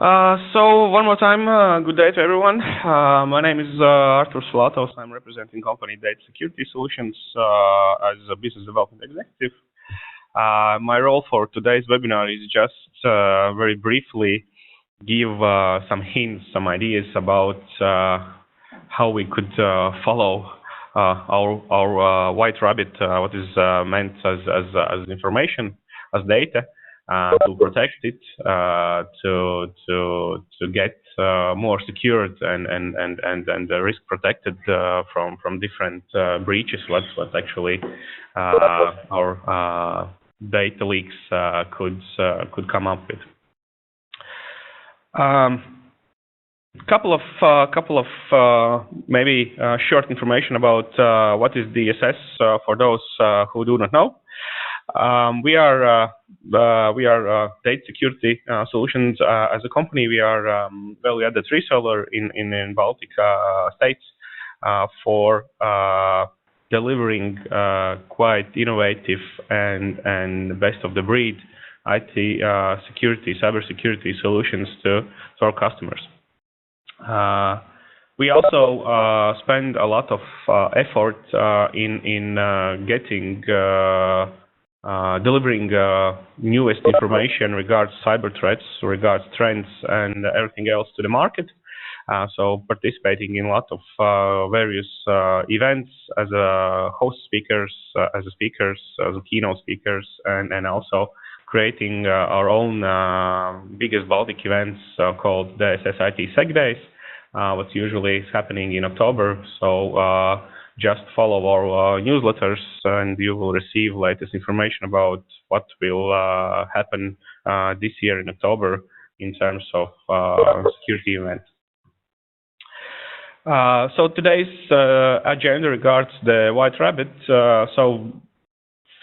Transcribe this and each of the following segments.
So one more time, good day to everyone. My name is Artur Slatos. I'm representing company Data Security Solutions as a business development executive. My role for today's webinar is just very briefly give some hints, some ideas about how we could follow our white rabbit, what is meant as information, as data. To protect it, to get more secured and risk protected from different breaches. What actually our data leaks could come up with. Couple of maybe short information about what is DSS for those who do not know. We are data security solutions as a company. We are value-added reseller in Baltic states for delivering quite innovative and best of the breed IT security, cybersecurity solutions to our customers. We also spend a lot of effort in getting delivering newest information regards cyber threats, regards trends, and everything else to the market. So participating in a lot of various events as a host speakers, as a keynote speakers, and also creating our own biggest Baltic events called the DSS IT Sec Days, what's usually happening in October. So just follow our newsletters and you will receive latest information about what will happen this year in October in terms of security events. So today's agenda regards the white rabbit. So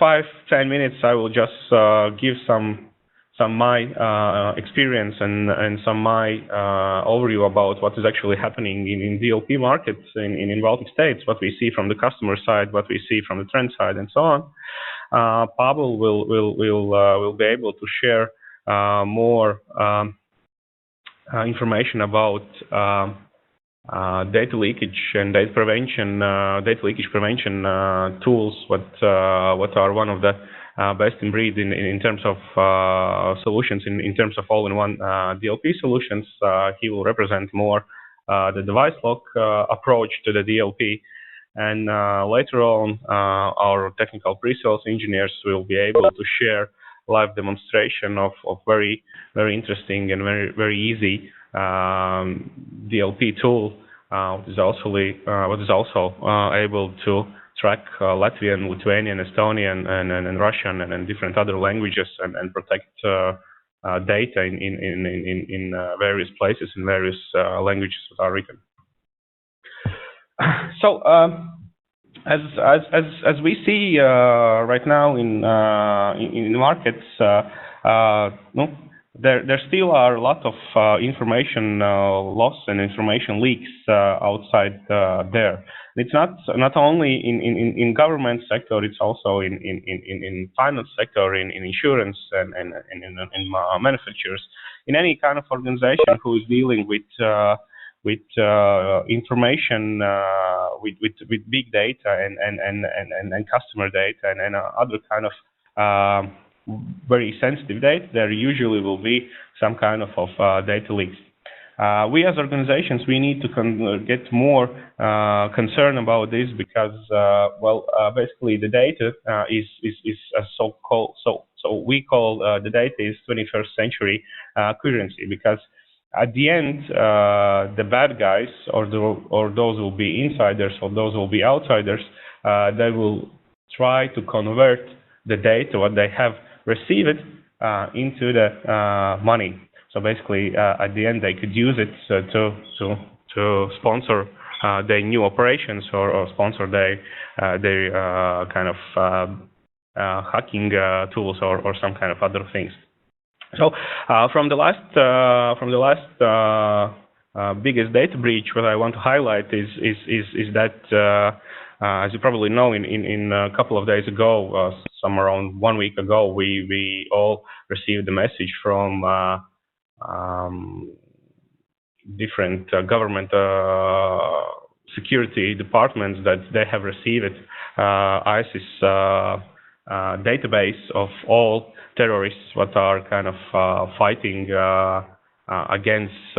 5-10 minutes I will just give some my experience and some my overview about what is actually happening in DLP markets in Baltic states, what we see from the customer side, what we see from the trend side, and so on. Pavel will be able to share more information about data leakage and data leakage prevention tools. What are one of the best in breed in terms of solutions, in terms of all-in-one DLP solutions. He will represent more the device lock approach to the DLP, and later on our technical pre-sales engineers will be able to share live demonstration of very interesting and very easy DLP tool, what is also able to track Latvian, Lithuanian, Estonian, and Russian, and different other languages, and protect data in various places in various languages that are written. So as we see right now in markets, there still are a lot of information loss and information leaks outside there. It's not only in government sector, it's also in finance sector, in insurance, and in manufacturers, in any kind of organization who is dealing with information, with big data and customer data and other kind of very sensitive data. There usually will be some kind of data leaks. We as organizations, we need to get more concerned about this, because basically the data is so-called, so we call the data is 21st century currency, because at the end the bad guys or those will be insiders or those will be outsiders, they will try to convert the data what they have received into the money. So basically, at the end, they could use it to sponsor their new operations or sponsor their kind of hacking tools or some kind of other things. So from the last biggest data breach, what I want to highlight is that as you probably know, in a couple of days ago, some around 1 week ago, we all received a message from different government security departments that they have received ISIS database of all terrorists that are kind of fighting against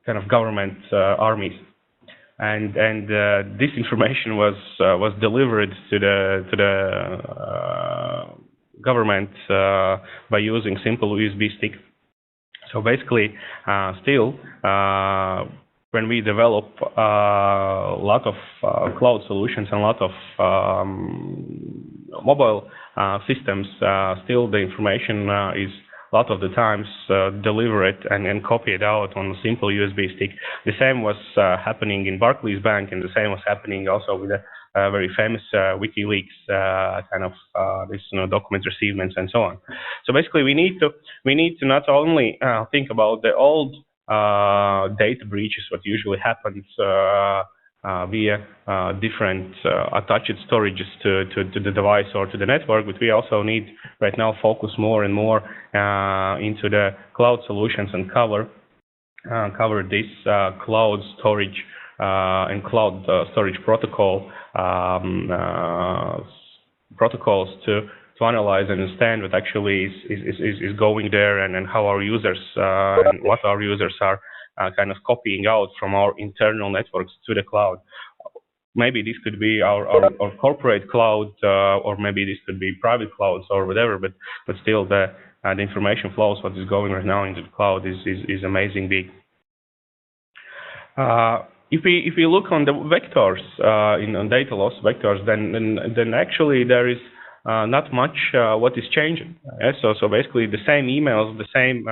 kind of government armies, and this information was delivered to the government by using simple USB stick. So basically, still, when we develop a lot of cloud solutions and a lot of mobile systems, still the information is a lot of the times delivered and copied out on a simple USB stick. The same was happening in Barclays Bank, and the same was happening also with the very famous WikiLeaks kind of this document receivements and so on. So basically, we need to not only think about the old data breaches, what usually happens via different attached storages to the device or to the network, but we also need right now focus more and more into the cloud solutions and cover this cloud storage and cloud storage protocol protocols to analyze and understand what actually is going there, and how our users and what our users are kind of copying out from our internal networks to the cloud. Maybe this could be our corporate cloud, or maybe this could be private clouds or whatever, but still the information flows, what is going right now into the cloud is amazing big. If we look on the vectors, on data loss vectors, then actually there is not much what is changing. So basically the same emails, the same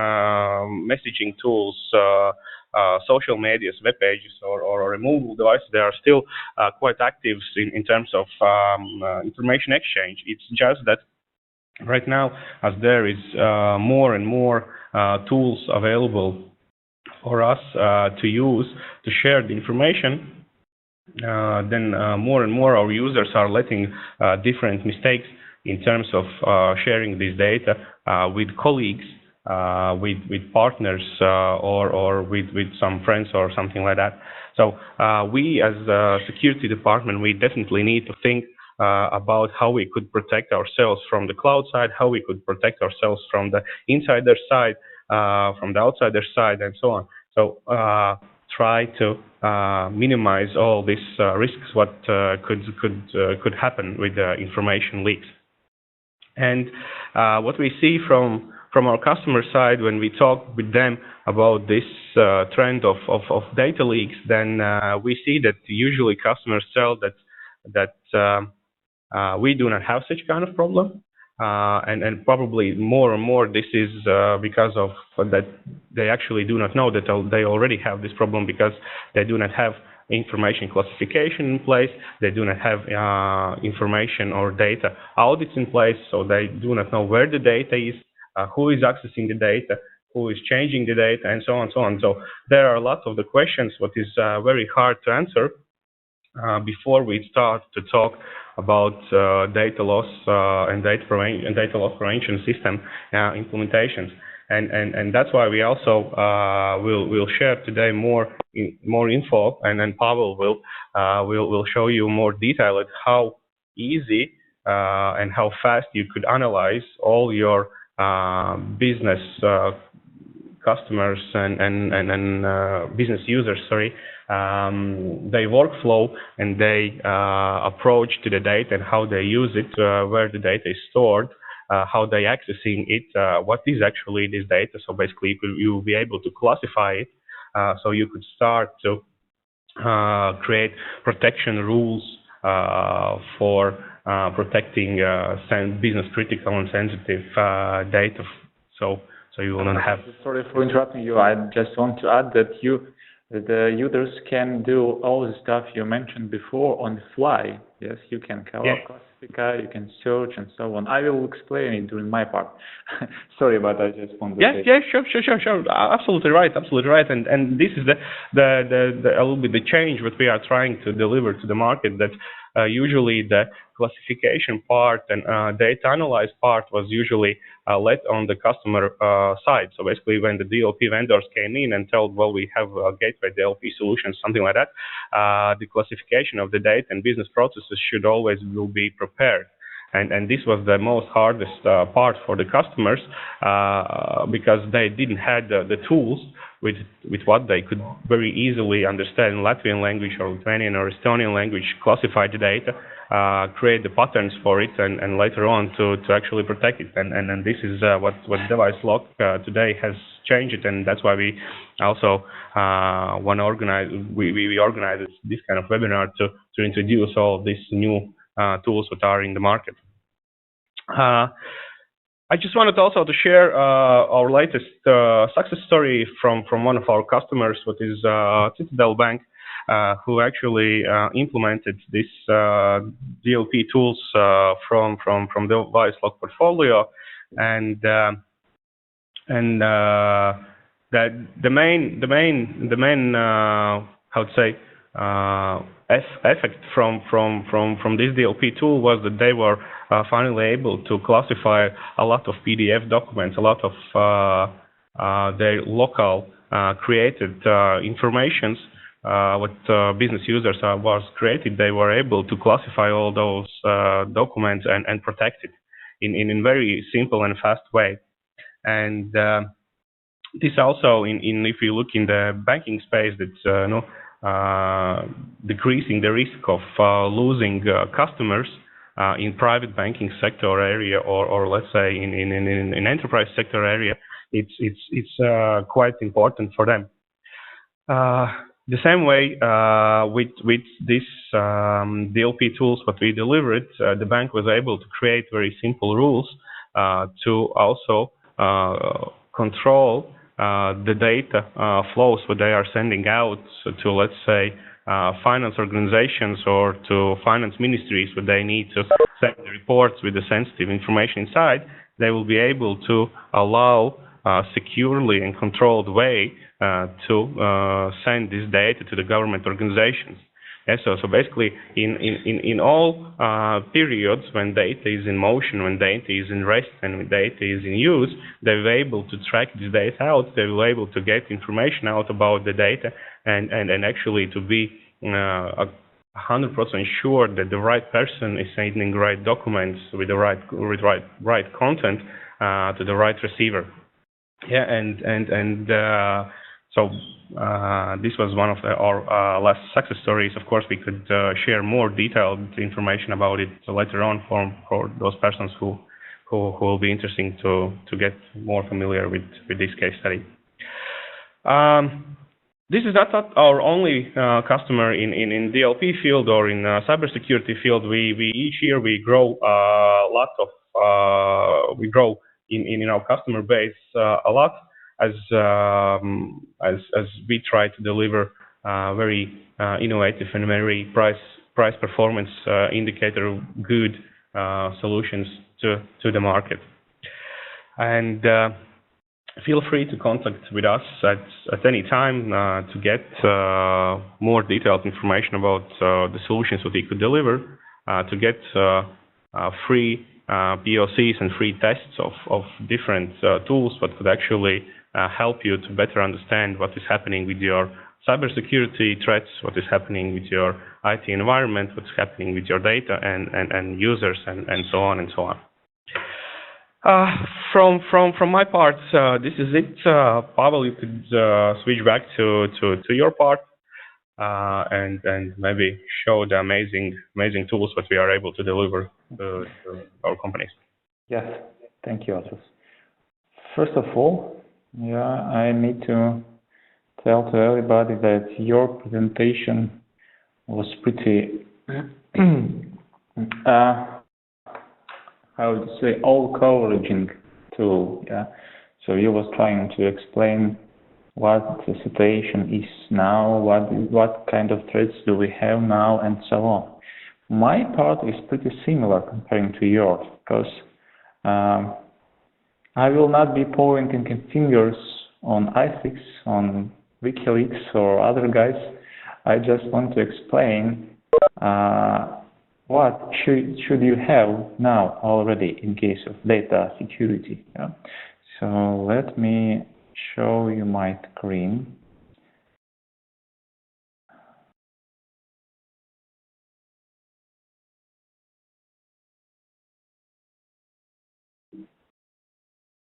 messaging tools, social medias, web pages, or mobile devices, they are still quite active in terms of information exchange. It's just that right now, as there is more and more tools available for us to use to share the information, then more and more our users are letting different mistakes in terms of sharing this data with colleagues, with partners, or with some friends or something like that. So we as a security department, we definitely need to think about how we could protect ourselves from the cloud side, how we could protect ourselves from the insider side, from the outsider side, and so on. So try to minimize all these risks what could happen with the information leaks. And what we see from our customer side when we talk with them about this trend of data leaks, then we see that usually customers tell that we do not have such kind of problem. And probably more and more this is because of that they actually do not know that they already have this problem, because they do not have information classification in place, they do not have information or data audits in place, so they do not know where the data is, who is accessing the data, who is changing the data, and so on and so on. So there are lots of the questions what is very hard to answer before we start to talk about data loss and data loss prevention system implementations, and that's why we also will share today more info, and then Pavel will show you more detail at how easy and how fast you could analyze all your business customers and business users, their workflow and their approach to the data and how they use it, where the data is stored, how they accessing it, what is actually this data. So basically you will be able to classify it, so you could start to create protection rules for protecting business critical and sensitive data. So you will not have. Sorry for interrupting you. I just want to add that the users can do all the stuff you mentioned before on the fly. Yes, you can classify, you can search, and so on. I will explain it during my part. Sorry, but I just want to say. Yeah, sure. Absolutely right. And this is the a little bit the change that we are trying to deliver to the market, that usually the classification part and data analyze part was usually led on the customer side. So basically, when the DLP vendors came in and told, well, we have a gateway DLP solution, something like that, the classification of the data and business processes should always will be prepared. And this was the most hardest part for the customers because they didn't have the tools with what they could very easily understand Latvian language or Lithuanian or Estonian language, classify the data, create the patterns for it, and later on to actually protect it. And this is what Device Lock today has changed, and that's why we also want to organize. We organize this kind of webinar to introduce all of these new tools that are in the market. I just wanted also to share our latest success story from one of our customers, what is Citadel Bank, who actually implemented this DLP tools from the Device Lock portfolio, and the main how to say effect from this DLP tool was that they were finally able to classify a lot of PDF documents, a lot of their local created informations what business users was created. They were able to classify all those documents and protect it in very simple and fast way. And this also, if you look in the banking space, that's decreasing the risk of losing customers in private banking sector area, or let's say in enterprise sector area. It's quite important for them. The same way with this DLP tools what we delivered, the bank was able to create very simple rules to also control the data flows what they are sending out to, let's say, finance organizations or to finance ministries where they need to send the reports with the sensitive information inside. They will be able to allow securely and controlled way to send this data to the government organizations. Yeah, so basically, in all periods when data is in motion, when data is in rest, and when data is in use, they will be able to track this data out. They will be able to get information out about the data, and actually to be 100% sure that the right person is sending the right documents with the right content to the right receiver. Yeah, so this was one of our last success stories. Of course, we could share more detailed information about it later on for those persons who will be interested to get more familiar with this case study. This is not our only customer in DLP field or in cybersecurity field. We each year we grow a lot of we grow in our customer base a lot. As we try to deliver very innovative and very price performance indicator good solutions to the market. And feel free to contact with us at any time to get more detailed information about the solutions that we could deliver, to get free POCs and free tests of different tools that could actually help you to better understand what is happening with your cybersecurity threats, what is happening with your IT environment, what's happening with your data and users, and so on and so on. From my part, this is it. Pavel, you could switch back to your part and maybe show the amazing tools that we are able to deliver to our companies. Yes, thank you, Atos. First of all, I need to tell to everybody that your presentation was pretty, I would say, all-coveraging tool. Yeah, so you was trying to explain what the situation is now, what kind of threats do we have now, and so on. My part is pretty similar comparing to yours, because I will not be pointing fingers on ISIS, on WikiLeaks or other guys. I just want to explain what should you have now already in case of data security? Yeah? So let me show you my screen.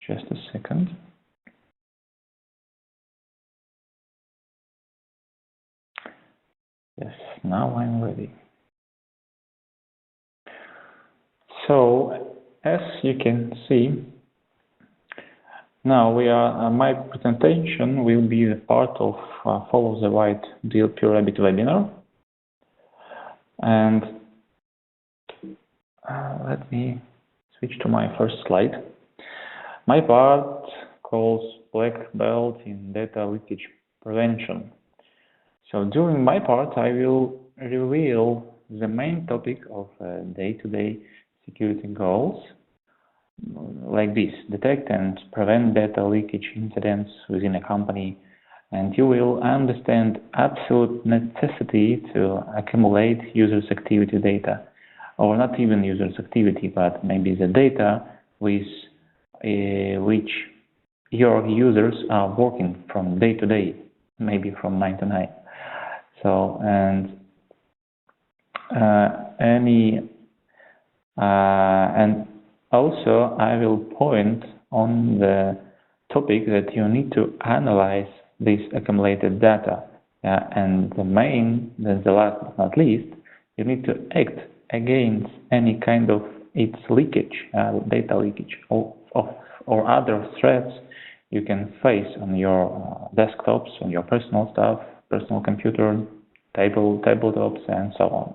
Just a second. Yes, now I'm ready. So, as you can see, now my presentation will be the part of Follow the White DLP Webinar. And let me switch to my first slide. My part calls Black Belt in Data Leakage Prevention. So during my part, I will reveal the main topic of day-to-day security goals, like this: detect and prevent data leakage incidents within a company, and you will understand absolute necessity to accumulate users' activity data, or not even users' activity, but maybe the data with which your users are working from day to day, maybe from 9 to 9. So, and also I will point on the topic that you need to analyze this accumulated data, and the last but not least, you need to act against any kind of its leakage, data leakage, or other threats you can face on your desktops, on your personal stuff, personal computer, tabletops, and so on.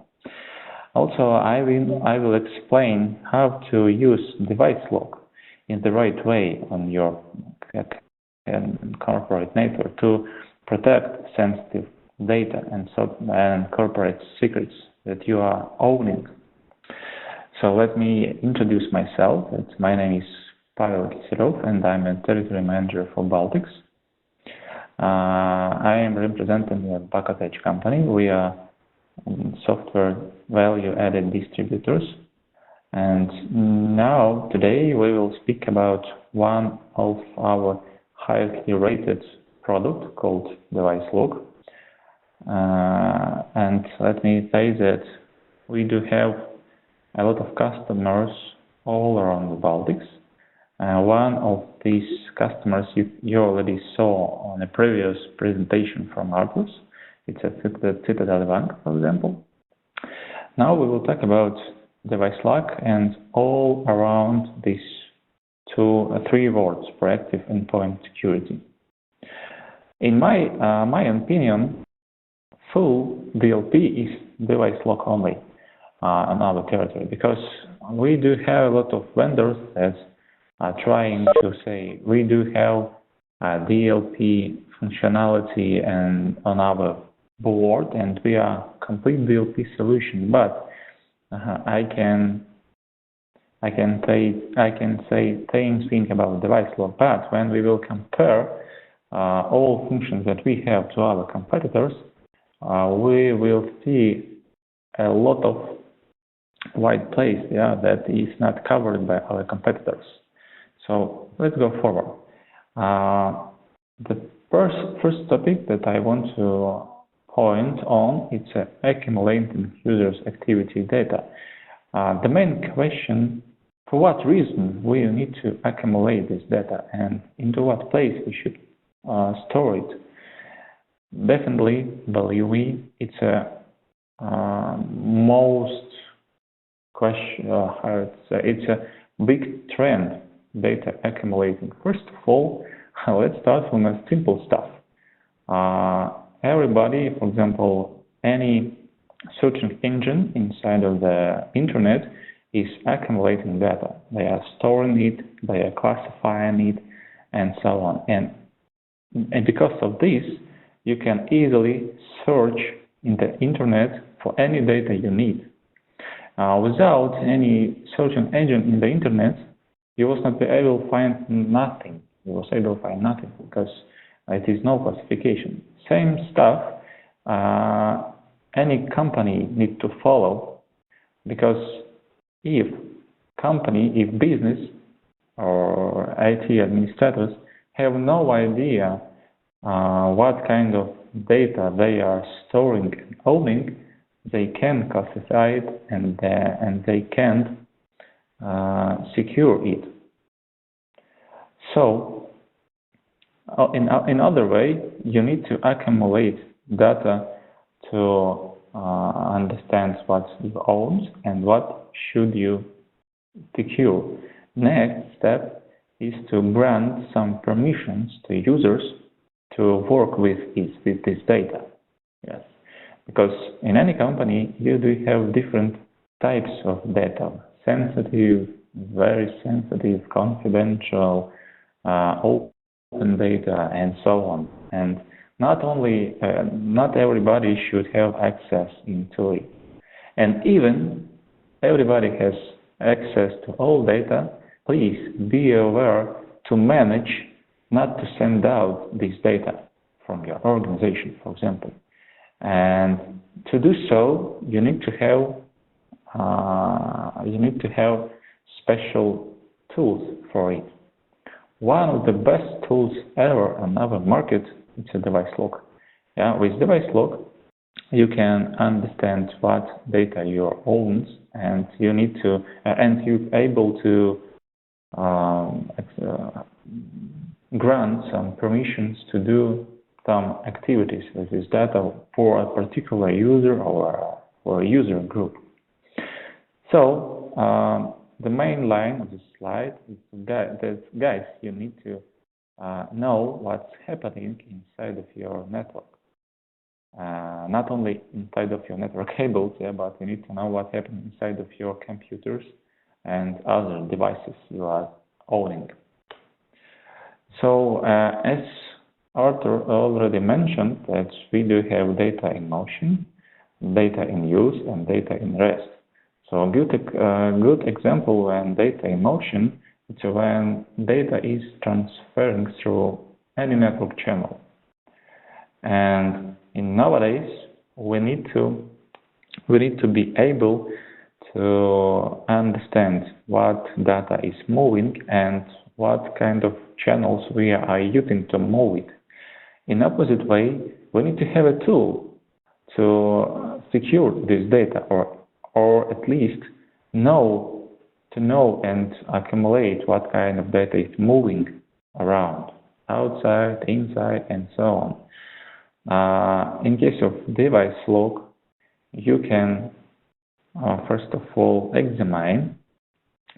Also, I will explain how to use device lock in the right way on your corporate network to protect sensitive data and corporate secrets that you are owning. So let me introduce myself. My name is Pavel Kiselov, and I'm a territory manager for Baltics. I am representing the Bakotech company. We are software value-added distributors. And now, today, we will speak about one of our highly rated products called Device Lock. And let me say that we do have a lot of customers all around the Baltics. One of these customers you already saw on a previous presentation from Argus. It's a Citadel Bank, for example. Now we will talk about device lock and all around these three words: proactive endpoint security. In my opinion, full DLP is device lock only on our territory, because we do have a lot of vendors that are trying to say we do have DLP functionality and on our board, and we are complete DLP solution. But I can say same thing about device lock. But when we will compare all functions that we have to our competitors, we will see a lot of white place, that is not covered by our competitors. So let's go forward. The first topic that I want to point on, it's accumulating users' activity data. The main question: for what reason we need to accumulate this data, and into what place we should store it? Definitely, believe me, it's a most question. It's a big trend. Data accumulating. First of all, let's start from the simple stuff. Everybody, for example, any searching engine inside of the internet is accumulating data. They are storing it, they are classifying it, and so on. And because of this, you can easily search in the internet for any data you need. Without any searching engine in the internet, you will not be able to find nothing. You will say you'll find nothing because it is no classification. Same stuff any company need to follow Because if company, if business or IT administrators have no idea what kind of data they are storing and owning, they can classify it and they can't secure it. So, in other way, you need to accumulate data to understand what you own and what should you secure. Next step is to grant some permissions to users to work with this data. Yes, because in any company you do have different types of data: sensitive, very sensitive, confidential, open data, and so on. And not everybody should have access into it. And even everybody has access to all data, please be aware to manage not to send out this data from your organization, for example. And to do so, you need to have special tools for it. One of the best tools ever on our market is a device log. Yeah, with device log, you can understand what data you own, and you need to, and you're able to grant some permissions to do some activities with this data for a particular user or for a user group. So the main line of this slide is that, guys, you need to know what's happening inside of your network. Not only inside of your network cables, yeah, but you need to know what happens inside of your computers and other devices you are owning. So, as Arthur already mentioned, that we do have data in motion, data in use, and data in rest. So, a good example when data in motion is when data is transferring through any network channel. And nowadays, we need to be able to understand what data is moving and what kind of channels we are using to move it. In opposite way, we need to have a tool to secure this data, or at least know and accumulate what kind of data is moving around, outside, inside, and so on. In case of device log, you can first of all examine,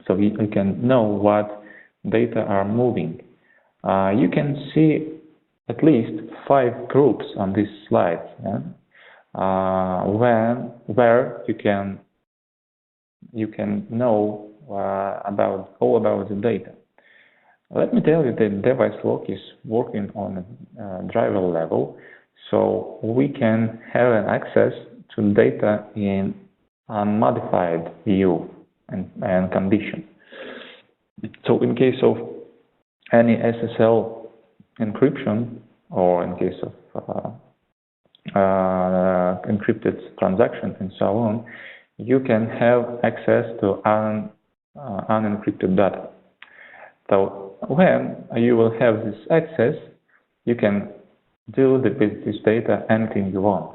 so you can know what data are moving. You can see at least 5 groups on this slide, yeah? Where you can know all about the data. Let me tell you that device log is working on a driver level, so we can have an access to data in unmodified view and condition. So in case of any SSL encryption, or in case of encrypted transaction and so on, you can have access to unencrypted data. So when you will have this access, you can do with this data anything you want.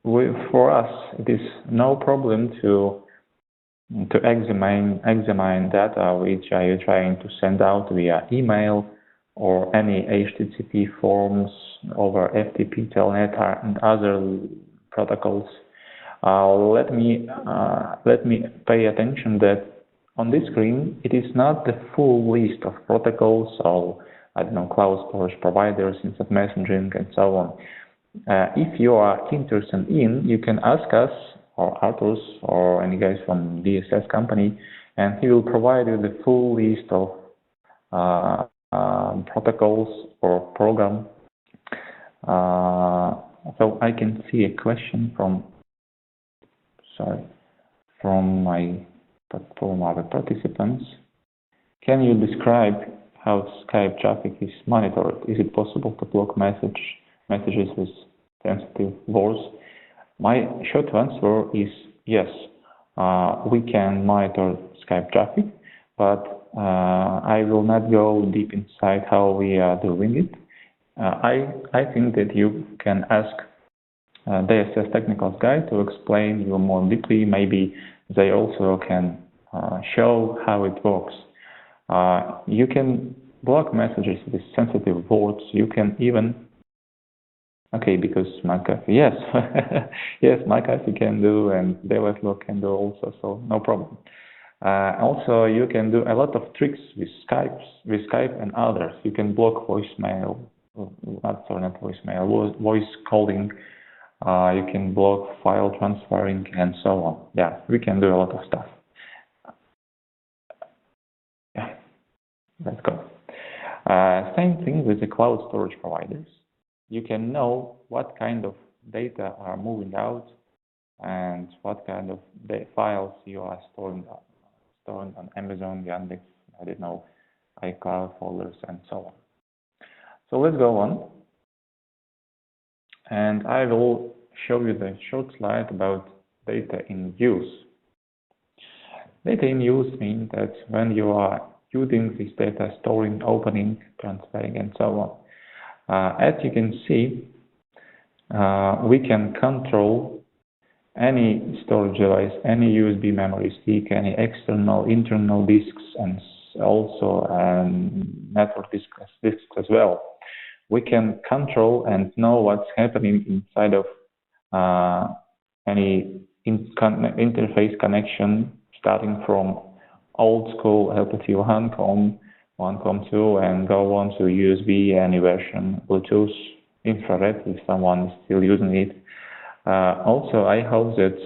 For us, it is no problem to examine data which are you trying to send out via email or any HTTP forms over FTP, Telnet, and other protocols. Let me pay attention that on this screen it is not the full list of protocols, or I don't know, cloud storage providers, instant messaging, and so on. If you are interested in, you can ask us or Arthur or any guys from DSS company, and he will provide you the full list of protocols or program. So I can see a question from our participants. Can you describe how Skype traffic is monitored? Is it possible to block messages with sensitive words? My short answer is yes, we can monitor Skype traffic, but I will not go deep inside how we are doing it. I think that you can ask DSS technical guy to explain you more deeply. Maybe they also can show how it works. You can block messages with sensitive words. You can even, okay, because McAfee, yes, yes, McAfee can do, and DLP can do also, so no problem. Also, you can do a lot of tricks with Skype and others. You can block voicemail, not voicemail, voice calling. You can block file transferring and so on. Yeah, we can do a lot of stuff. Yeah, let's go. Same thing with the cloud storage providers. You can know what kind of data are moving out and what kind of files you are storing on Amazon, Yandex, I don't know, iCloud folders and so on. So let's go on. And I will show you the short slide about data in use. Data in use means that when you are using this data, storing, opening, transferring, and so on, as you can see, we can control any storage device, any USB memory stick, any external, internal disks, and also network disks as well. We can control and know what's happening inside of any interface connection, starting from old school LPT1, COM 1, COM 2, and go on to USB, any version, Bluetooth, infrared, if someone is still using it. Also, I hope that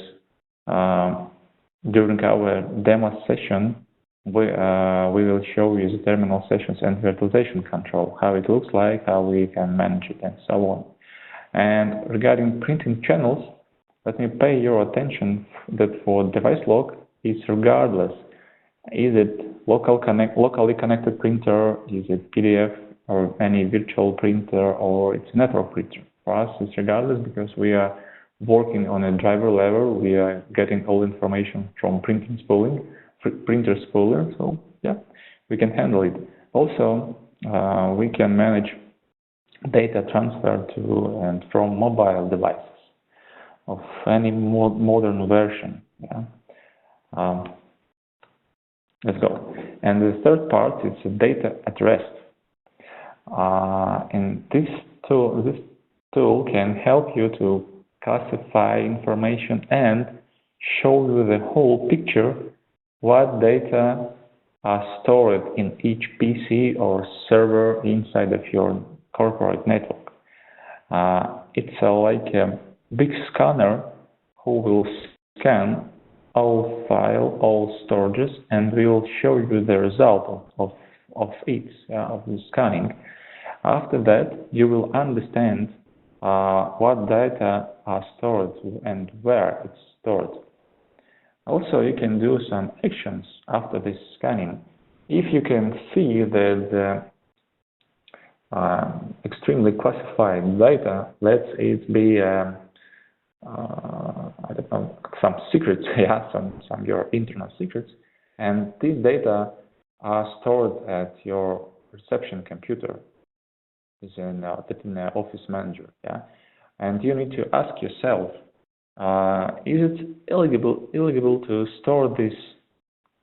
during our demo session, we will show you the terminal sessions and virtualization control, how it looks like, how we can manage it, and so on. And regarding printing channels, let me pay your attention that for device log, it's regardless. Is it locally connected printer, is it PDF or any virtual printer, or it's a network printer? For us, it's regardless because we are working on a driver level. We are getting all information from printer spooler, so yeah, we can handle it. Also, we can manage data transfer to and from mobile devices of any modern version. Yeah. Let's go. And the third part is data at rest. And this tool can help you to classify information and show you the whole picture, what data are stored in each PC or server inside of your corporate network. It's like a big scanner who will scan all file, all storages, and will show you the result of the scanning. After that, you will understand what data are stored and where it's stored. Also, you can do some actions after this scanning. If you can see that the extremely classified data, let's say it be I don't know, some secrets, yeah, some your internal secrets, and these data are stored at your reception computer, is in the Office Manager, yeah, and you need to ask yourself, is it eligible to store this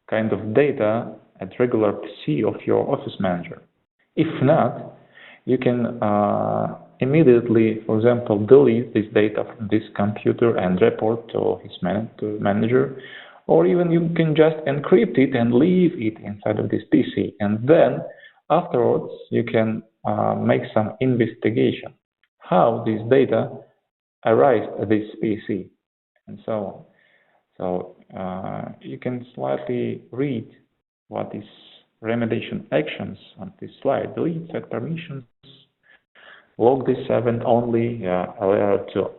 kind of data at regular PC of your Office Manager? If not, you can immediately, for example, delete this data from this computer and report to his manager, or even you can just encrypt it and leave it inside of this PC, and then afterwards you can make some investigation how this data arrived at this PC and so on. So you can slightly read what is remediation actions on this slide. Delete, set permissions, log this event only, alert to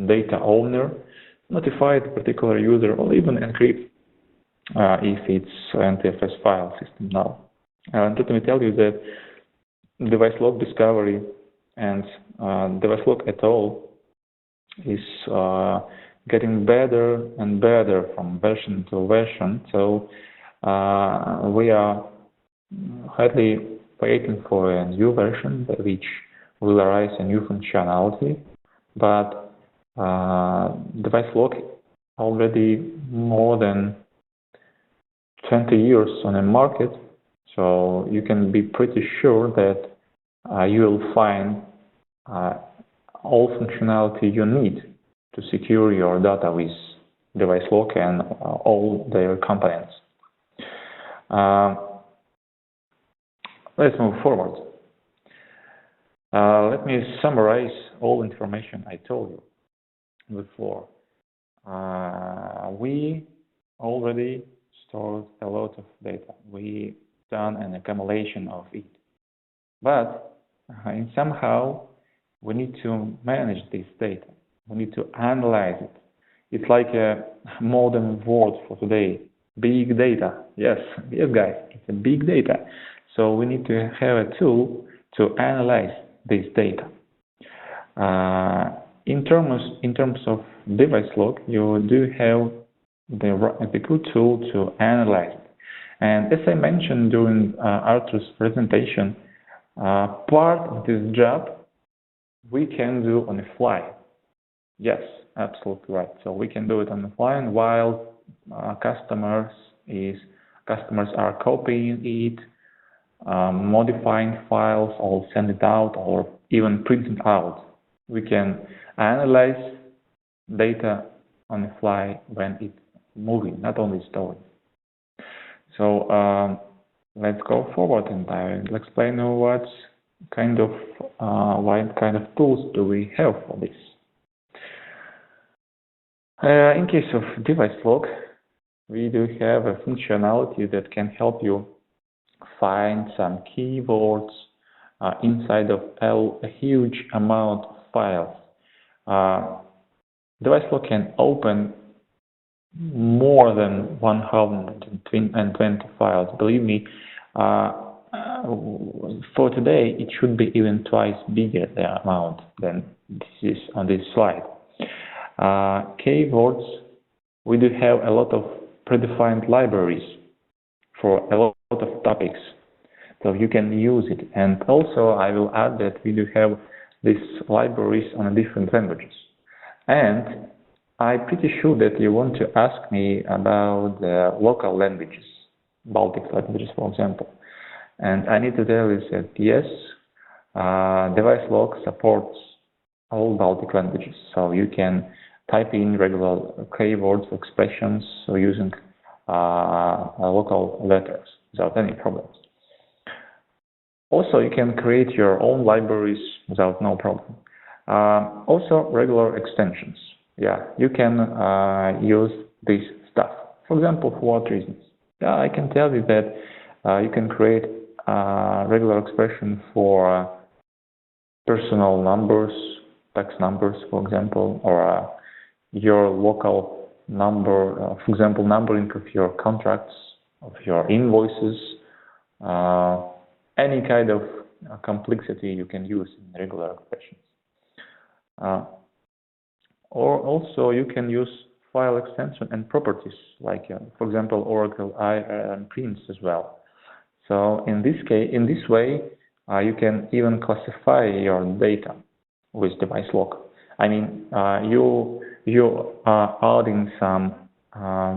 data owner, notify the particular user, or even encrypt if it's NTFS file system now. And let me tell you that device log discovery and device log at all is getting better and better from version to version. So we are hardly waiting for a new version which will arise a new functionality, but device lock already more than 20 years on the market, so you can be pretty sure that you will find all functionality you need to secure your data with device lock and all their components. Let's move forward. Let me summarize all information I told you before. We already stored a lot of data. We done an accumulation of it. But somehow we need to manage this data. We need to analyze it. It's like a modern word for today. Big data. Yes, guys, it's a big data. So we need to have a tool to analyze this data. In terms of device lock, you do have the good tool to analyze it. And as I mentioned during Artur's presentation, part of this job we can do on the fly. Yes, absolutely right. So we can do it on the fly, and while customers are copying it, modifying files, or send it out, or even printing out, we can analyze data on the fly when it's moving, not only storing. So let's go forward, and I'll explain what kind of tools do we have for this. In case of device lock, we do have a functionality that can help you find some keywords inside of a huge amount of files. Device lock can open more than 120 files. Believe me, for today it should be even twice bigger the amount than this is on this slide. Keywords, we do have a lot of predefined libraries for a lot of topics, so you can use it. And also I will add that we do have these libraries on different languages. And I'm pretty sure that you want to ask me about the local languages, Baltic languages, for example. And I need to tell you that yes, device lock supports all Baltic languages. So you can type in regular keywords, expressions, so using local letters without any problems. Also, you can create your own libraries without no problem. Also, regular extensions. Yeah, you can use this stuff. For example, for what reasons? Yeah, I can tell you that you can create regular expression for personal numbers, tax numbers, for example, or your local number, for example, numbering of your contracts, of your invoices, any kind of complexity you can use in regular expressions. Or also you can use file extension and properties, like for example Oracle IRM prints as well. So in this case, in this way, you can even classify your data with device lock. I mean, you are adding some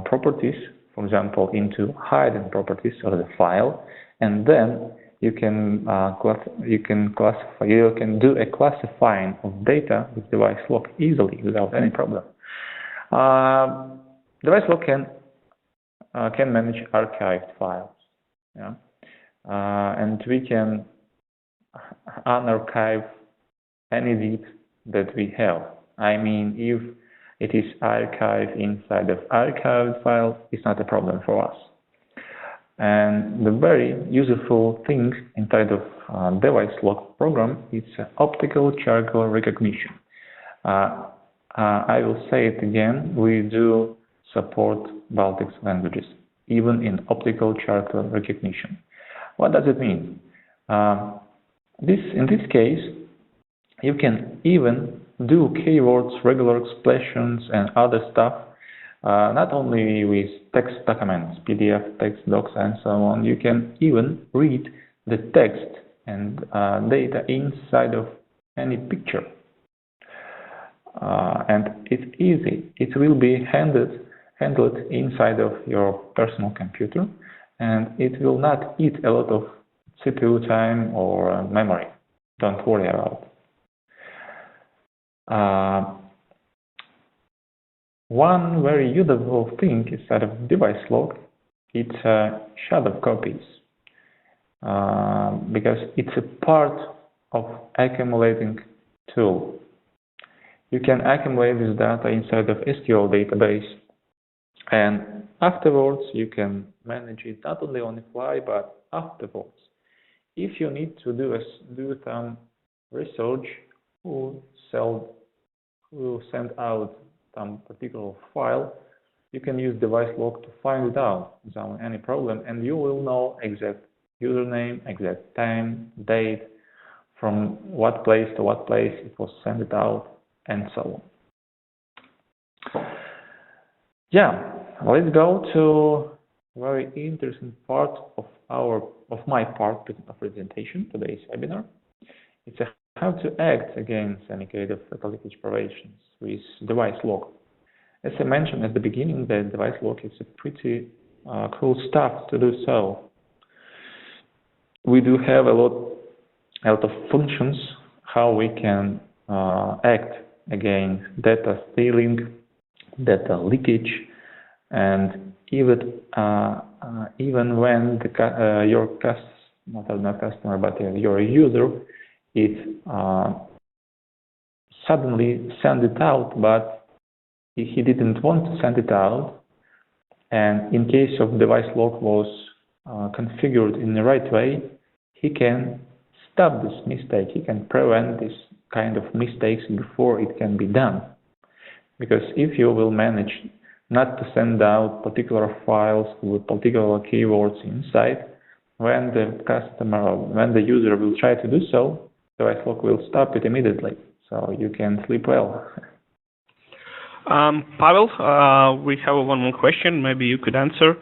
properties, for example, into hidden properties of the file, and then you can do a classifying of data with device lock easily without any problem. Device lock can manage archived files, yeah, and we can unarchive any zip that we have. I mean, if it is archived inside of archived files, it's not a problem for us. And the very useful thing inside of device lock program is optical character recognition. I will say it again, we do support Baltic languages, even in optical character recognition. What does it mean? In this case, you can even do keywords, regular expressions, and other stuff, not only with text documents, PDF, text docs, and so on. You can even read the text and data inside of any picture. And it's easy. It will be handled inside of your personal computer, and it will not eat a lot of CPU time or memory. Don't worry about it. One very useful thing inside of device log, it's shadow copies, because it's a part of accumulating tool. You can accumulate this data inside of SQL database, and afterwards you can manage it not only on the fly but afterwards. If you need to do some research, who send out some particular file, you can use device log to find it out without any problem, and you will know exact username, exact time, date, from what place to what place it was sent out, and so on. Yeah, let's go to a very interesting part of my part of presentation, today's webinar. It's how to act against any kind of data leakage preventions with device log. As I mentioned at the beginning, the device log is a pretty cool stuff to do so. We do have a lot of functions how we can act against data stealing, data leakage, and even when your your user suddenly send it out, but he didn't want to send it out, and in case of device log was configured in the right way, he can stop this mistake. He can prevent this kind of mistakes before it can be done. Because if you will manage not to send out particular files with particular keywords inside, when the customer or when the user will try to do so, device log will stop it immediately. So you can sleep well. Pavel, we have one more question. Maybe you could answer.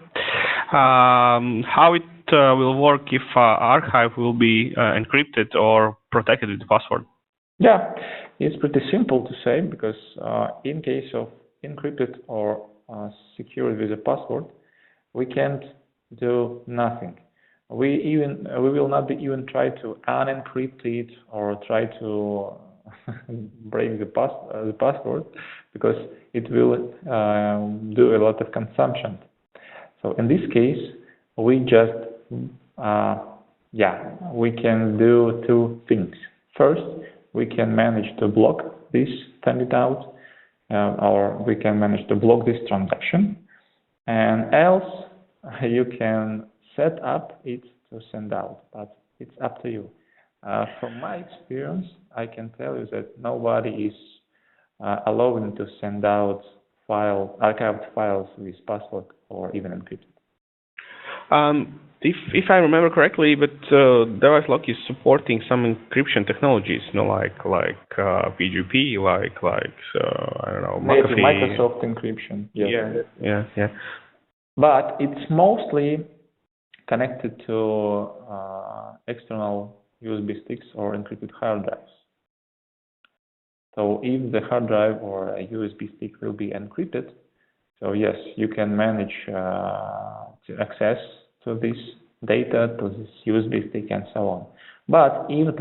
How it will work if archive will be encrypted or protected with the password? Yeah, it's pretty simple to say, because in case of encrypted or secured with a password, we can't do nothing. We will not be even try to unencrypt it or try to break the password, because it will do a lot of consumption. So in this case, we just we can do two things. First, we can manage to block this send it out, or we can manage to block this transaction, and else you can set up it to send out, but it's up to you. From my experience, I can tell you that nobody is allowing to send out archived files with password or even encrypted. If I remember correctly, but device log is supporting some encryption technologies, like PGP, I don't know, maybe McAfee. Microsoft encryption. Yes. Yeah. But it's mostly connected to external USB sticks or encrypted hard drives. So if the hard drive or a USB stick will be encrypted, so yes, you can manage to access to this data, to this USB stick, and so on. But if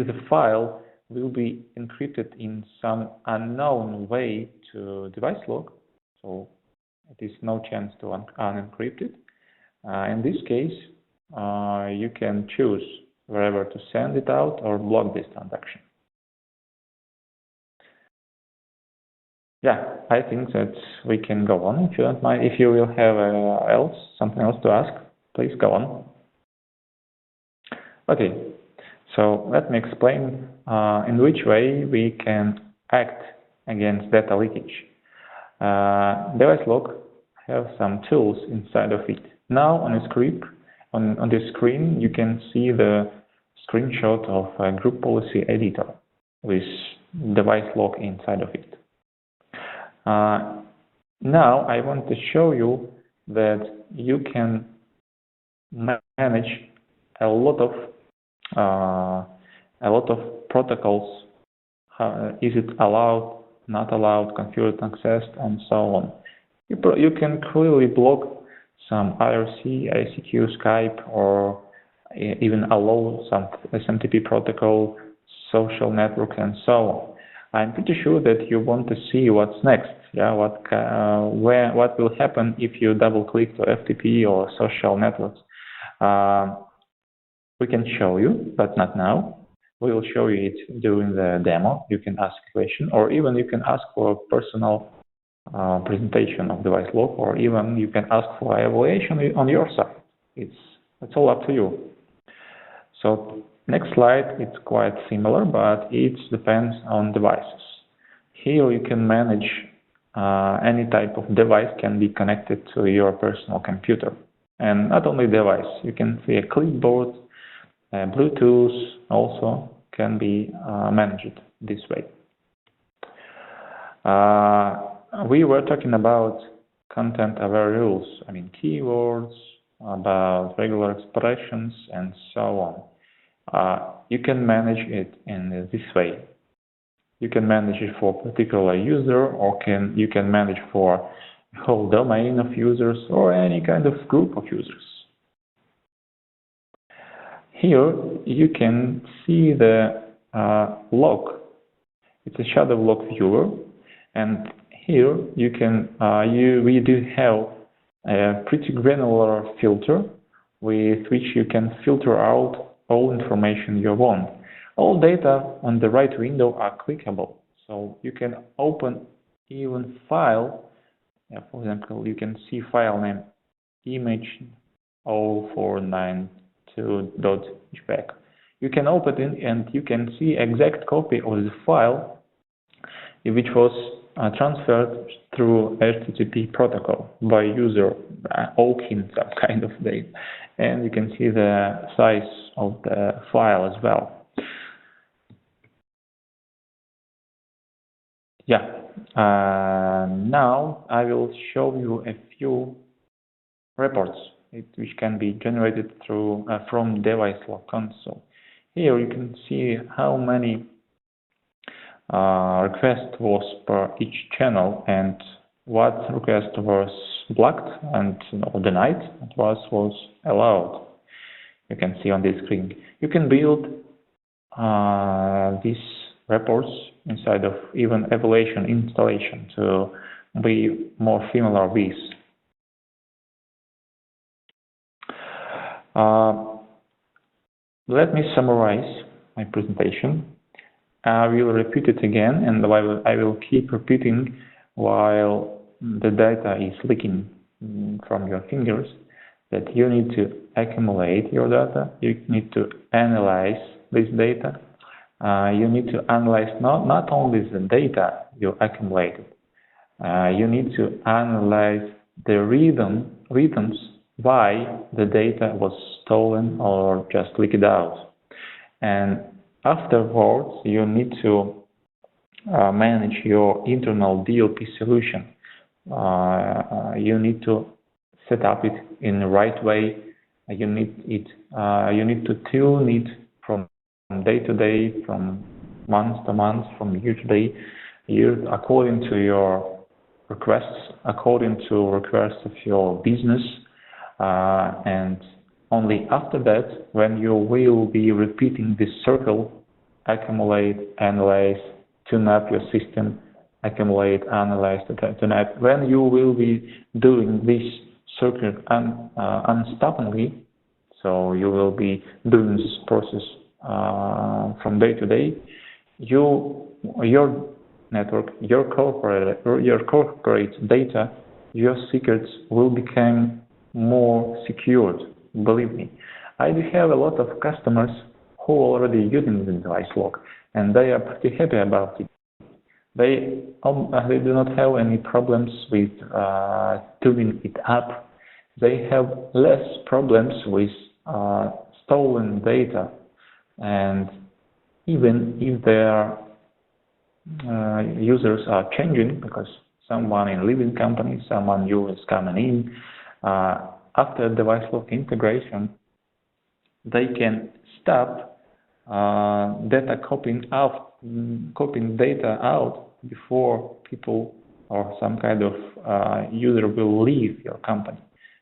the file will be encrypted in some unknown way to device log, so it is no chance to unencrypt it. In this case, you can choose wherever to send it out or block this transaction. Yeah, I think that we can go on. If you don't mind, if you will have something else to ask, please go on. Okay, so let me explain in which way we can act against data leakage. Device log have some tools inside of it. Now on the screen, you can see the screenshot of a group policy editor with device log inside of it. Now I want to show you that you can manage a lot of protocols. Is it allowed, not allowed, configured, accessed, and so on. You can clearly block some IRC, ICQ, Skype, or even allow some SMTP protocol, social network, and so on. I'm pretty sure that you want to see what's next. Yeah, what will happen if you double-click to FTP or social networks. We can show you, but not now. We will show you it during the demo. You can ask a question, or even you can ask for a personal presentation of device log, or even you can ask for evaluation on your side. It's all up to you. So next slide, it's quite similar, but it depends on devices. Here you can manage any type of device can be connected to your personal computer. And not only device, you can see a clipboard, Bluetooth also can be managed this way. We were talking about content-aware rules, I mean keywords, about regular expressions, and so on. You can manage it in this way. You can manage it for a particular user, or you can manage for a whole domain of users, or any kind of group of users. Here you can see the log. It's a shadow log viewer, and here you can we do have a pretty granular filter with which you can filter out all information you want. All data on the right window are clickable, so you can open even file. For example, you can see file name image 0492.jpg. You can open it and you can see exact copy of the file which was transferred through HTTP protocol by user opening some kind of data, and you can see the size of the file as well. Yeah, now I will show you a few reports which can be generated through from device log console. Here you can see how many request was per each channel and what request was blocked and denied, and what was allowed. You can see on this screen. You can build these reports inside of even evaluation installation to be more familiar with. Let me summarize my presentation. I will repeat it again, and I will keep repeating while the data is leaking from your fingers, that you need to accumulate your data, you need to analyze this data, you need to analyze not only the data you accumulated, you need to analyze the reasons why the data was stolen or just leaked out. And afterwards, you need to manage your internal DLP solution. You need to set up it in the right way. You need to tune it from day to day, from month to month, from year to year, according to your requests, according to requests of your business, and only after that, when you will be repeating this circle, accumulate, analyze, tune up your system, accumulate, analyze, tune up. When you will be doing this circuit unstoppably, so you will be doing this process from day to day, your network, your corporate data, your secrets will become more secured. Believe me, I do have a lot of customers who are already using the device log, and they are pretty happy about it. They do not have any problems with tuning it up. They have less problems with stolen data, and even if their users are changing because someone in leaving company, someone new is coming in. After device lock integration, they can stop data copying data out before people or some kind of user will leave your company.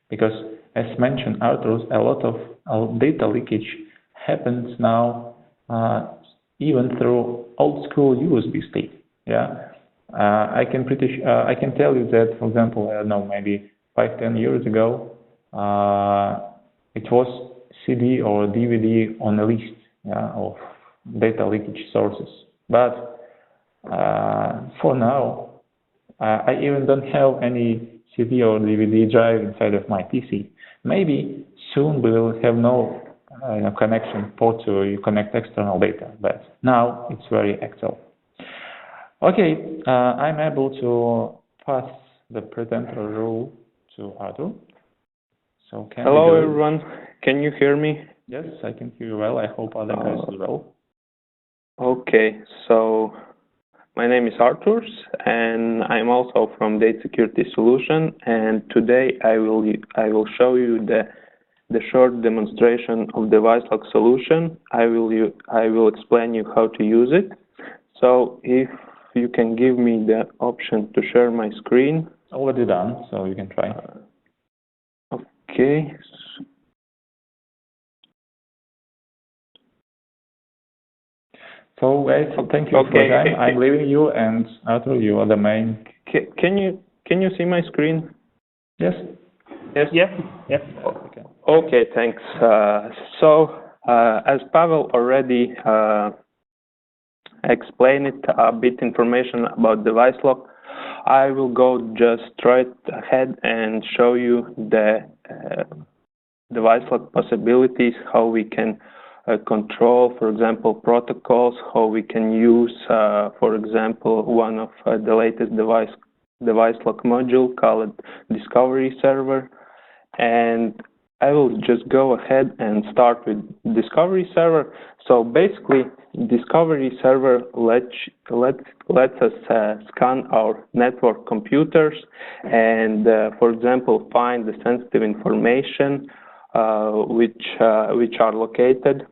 Because as mentioned, Arthur, a lot of data leakage happens now even through old school USB stick. Yeah, I can tell you that, for example, I don't know, maybe 5-10 years ago, it was CD or DVD on a list, yeah, of data leakage sources. But for now, I even don't have any CD or DVD drive inside of my PC. Maybe soon we will have no connection port to connect external data, but now it's very actual. Okay, I'm able to pass the presenter role to Arthur. So hello everyone, can you hear me? Yes, I can hear you well. I hope other guys as well. Okay, so my name is Arthur, and I'm also from Data Security Solution. And today I will show you the short demonstration of device lock solution. I will explain you how to use it. So if you can give me the option to share my screen. Already done, so you can try. Okay. So guys, thank you for your time. I'm leaving you, and Arthur, you are the main. Can you see my screen? Yes. Yes. Yeah. Yeah. Okay. Okay. Thanks. As Pavel already explained a bit information about device lock, I will go just straight ahead and show you the device lock possibilities, how we can control, for example, protocols, how we can use, for example, one of the latest device lock module called Discovery Server. And I will just go ahead and start with Discovery Server. So basically, Discovery Server lets us scan our network computers and, for example, find the sensitive information which are located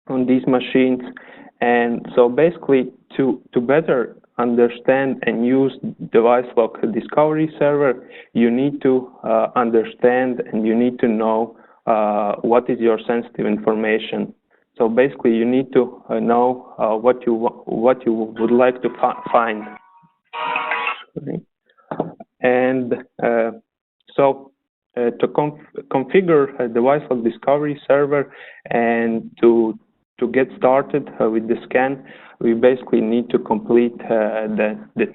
on these machines. And so basically, to better understand and use device lock Discovery Server, you need to understand and you need to know what is your sensitive information. So basically, you need to know what you would like to find. And so to configure a device lock Discovery Server and to get started with the scan, we basically need to complete the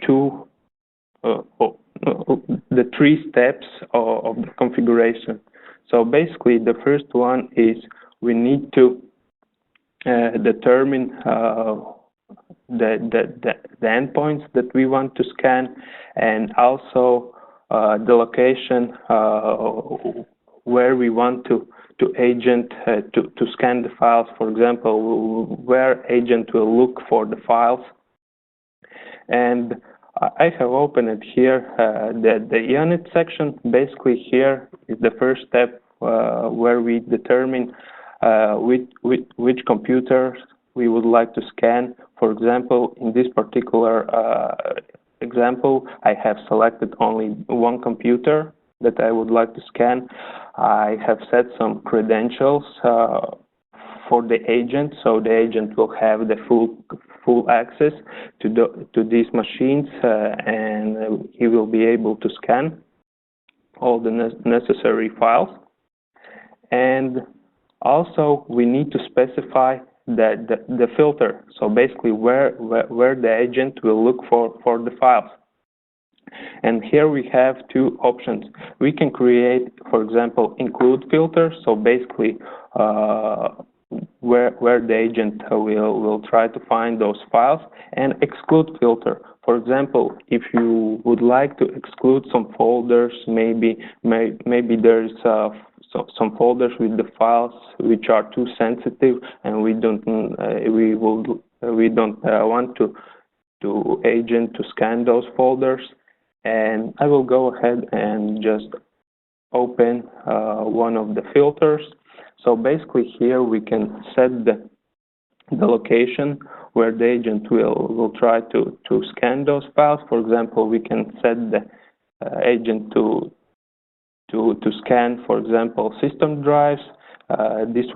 three steps of the configuration. So basically, the first one is we need to determine the endpoints that we want to scan, and also the location where we want to agent to scan the files. For example, where agent will look for the files. And I have opened it here, the unit section. Basically, here is the first step where we determine which computers we would like to scan. For example, in this particular example, I have selected only one computer that I would like to scan. I have set some credentials for the agent, so the agent will have the full access to these machines, and he will be able to scan all the necessary files. And also, we need to specify the filter. So basically, where the agent will look for the files. And here we have two options. We can create, for example, include filter. So basically, where the agent will try to find those files, and exclude filter. For example, if you would like to exclude some folders, maybe there's some folders with the files which are too sensitive, and we don't want agent to scan those folders. And I will go ahead and just open one of the filters. So basically here we can set the location where the agent will try to scan those files. For example, we can set the agent to scan, for example, system drives. This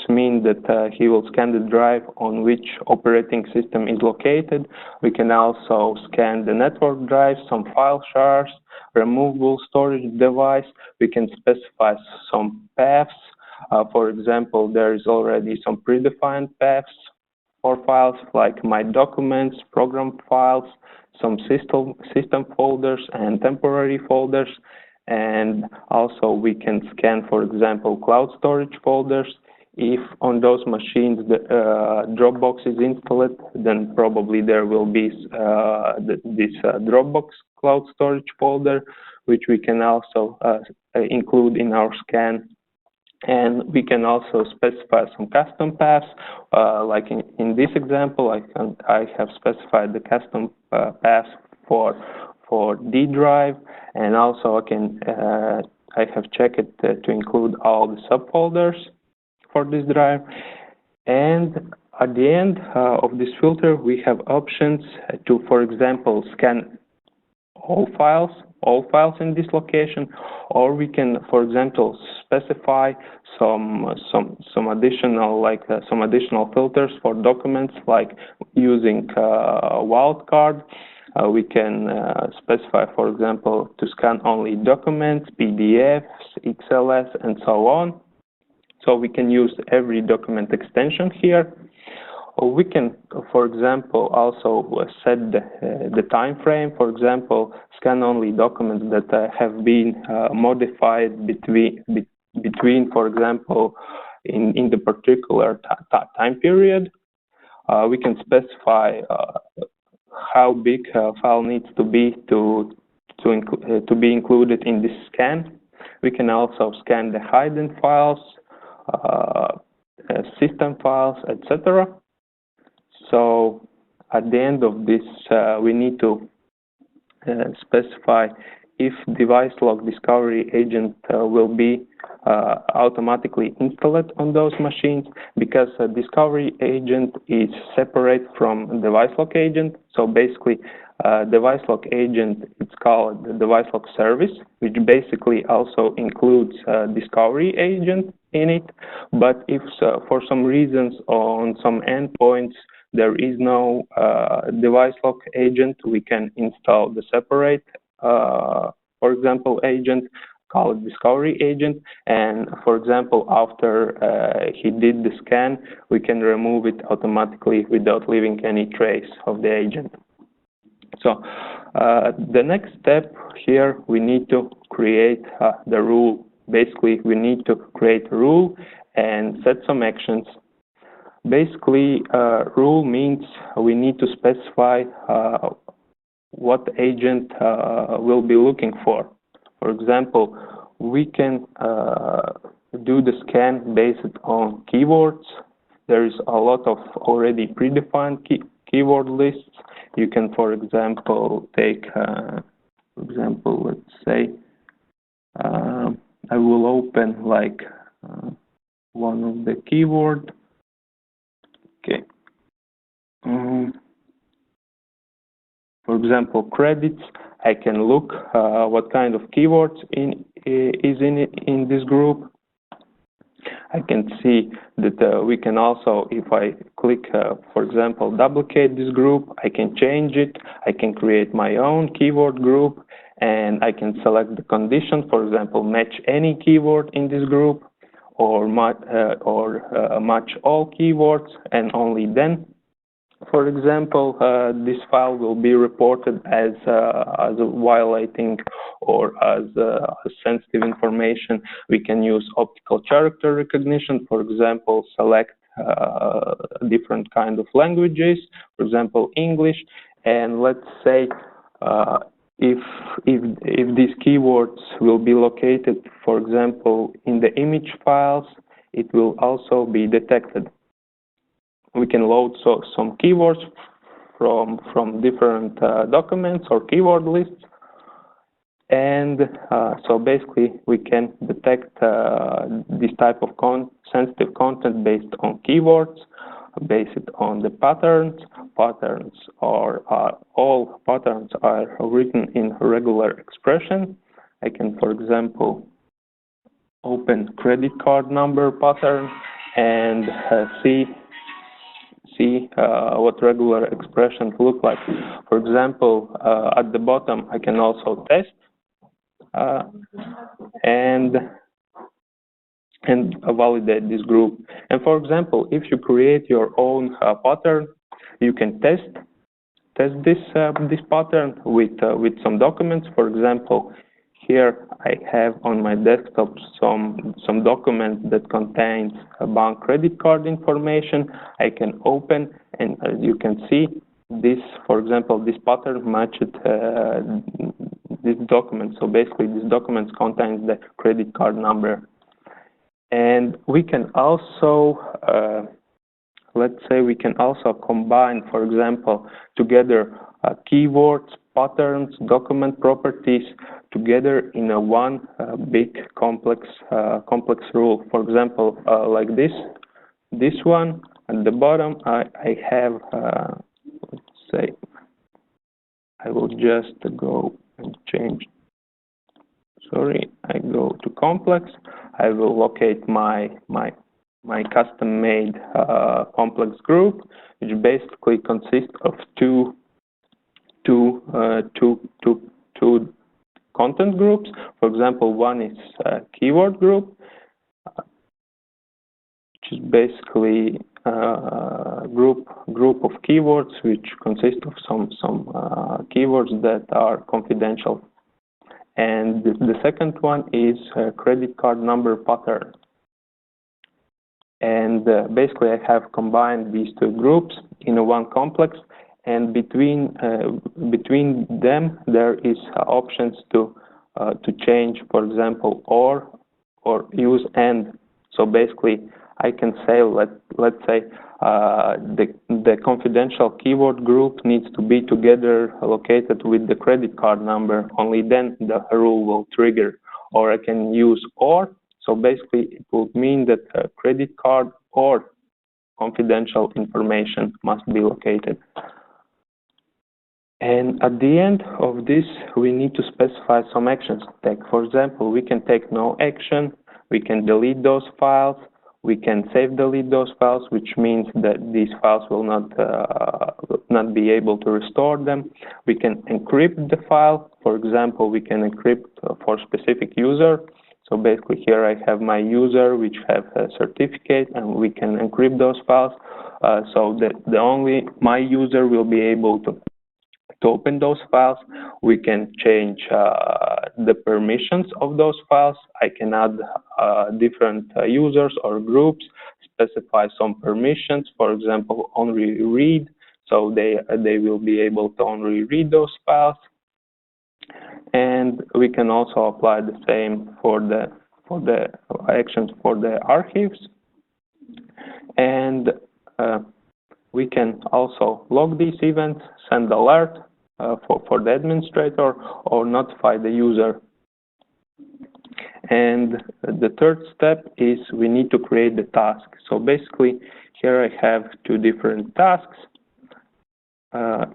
means that he will scan the drive on which operating system is located. We can also scan the network drive, some file shards, removable storage device. We can specify some paths. For example, there is already some predefined paths for files like my documents, program files, some system folders and temporary folders. And also we can scan, for example, cloud storage folders. If on those machines the Dropbox is installed, then probably there will be this Dropbox cloud storage folder, which we can also include in our scan. And we can also specify some custom paths. Like in this example, I have specified the custom paths for D drive, and also I have checked it to include all the subfolders for this drive. And at the end of this filter, we have options to, for example, scan all files in this location, or we can, for example, specify some additional filters for documents, like using wildcard. We can specify, for example, to scan only documents, PDFs, XLS, and so on. So we can use every document extension here. Or we can, for example, also set the time frame. For example, scan only documents that have been modified between, for example, in the particular time period. We can specify how big a file needs to be to be included in this scan. We can also scan the hidden files, system files, etc. So at the end of this, we need to specify if device lock discovery agent will be automatically installed on those machines, because a discovery agent is separate from device lock agent. So basically, device lock agent, it's called the device lock service, which basically also includes discovery agent in it. But if for some reasons on some endpoints there is no device lock agent, we can install the separate, for example, agent called discovery agent. And for example, after he did the scan, we can remove it automatically without leaving any trace of the agent. So the next step here, we need to create the rule. Basically, we need to create a rule and set some actions. Basically, rule means we need to specify what agent will be looking for. For example, we can do the scan based on keywords. There is a lot of already predefined keyword lists. You can, for example, take, for example, let's say, I will open like one of the keyword. Okay. For example, credits. I can look what kind of keywords is in this group. I can see that we can also, if I click, for example, duplicate this group, I can change it. I can create my own keyword group, and I can select the condition, for example, match any keyword in this group, or match all keywords, and only then. For example, this file will be reported as violating or as sensitive information. We can use optical character recognition. For example, select different kind of languages, for example, English. And let's say if these keywords will be located, for example, in the image files, it will also be detected. We can load some keywords from different documents or keyword lists. And so basically, we can detect this type of sensitive content based on keywords, based on the patterns. Patterns are all patterns are written in regular expression. I can, for example, open credit card number pattern and see what regular expressions look like. For example, at the bottom, I can also test and validate this group. And for example, if you create your own pattern, you can test this pattern with some documents. For example, here I have on my desktop some documents that contains bank credit card information. I can open, and as you can see, this, for example, this pattern matched this document. So basically, this document contains the credit card number. And we can also, let's say, we can also combine, for example, together keywords, patterns, document properties together in a one big complex rule. For example, like this one at the bottom, I have, let's say, I will just go and change. Sorry, I go to complex. I will locate my custom-made complex group, which basically consists of two content groups. For example, one is a keyword group, which is basically a group of keywords which consist of some keywords that are confidential. And the second one is a credit card number pattern. And basically, I have combined these two groups in a one complex, and between them there is options to change, for example, or use and. So basically, I can say, let's say the confidential keyword group needs to be together located with the credit card number. Only then the rule will trigger. Or I can use or. So basically, it would mean that a credit card or confidential information must be located. And at the end of this, we need to specify some actions to take. For example, we can take no action. We can delete those files. We can save delete those files, which means that these files will not be able to restore them. We can encrypt the file. For example, we can encrypt for specific user. So basically here I have my user which have a certificate, and we can encrypt those files so that only my user will be able to open those files. We can change the permissions of those files. I can add different users or groups, specify some permissions, for example, only read, so they will be able to only read those files. And we can also apply the same for the actions for the archives. And we can also log these events, send alert for the administrator, or notify the user. And the third step is we need to create the task. So basically, here I have two different tasks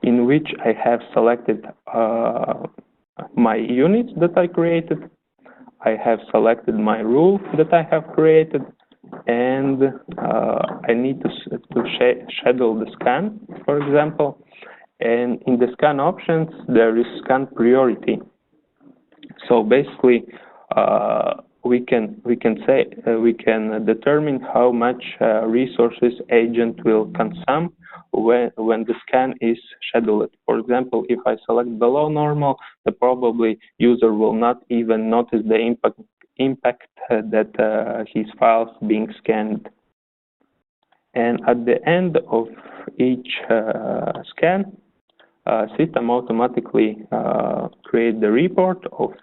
in which I have selected my units that I created. I have selected my rule that I have created, and I need to schedule the scan, for example. And in the scan options, there is scan priority. So basically, we can determine how much resources agent will consume when the scan is scheduled. For example, if I select below normal, the probably user will not even notice the impact that his files being scanned. And at the end of each scan, system automatically create the report of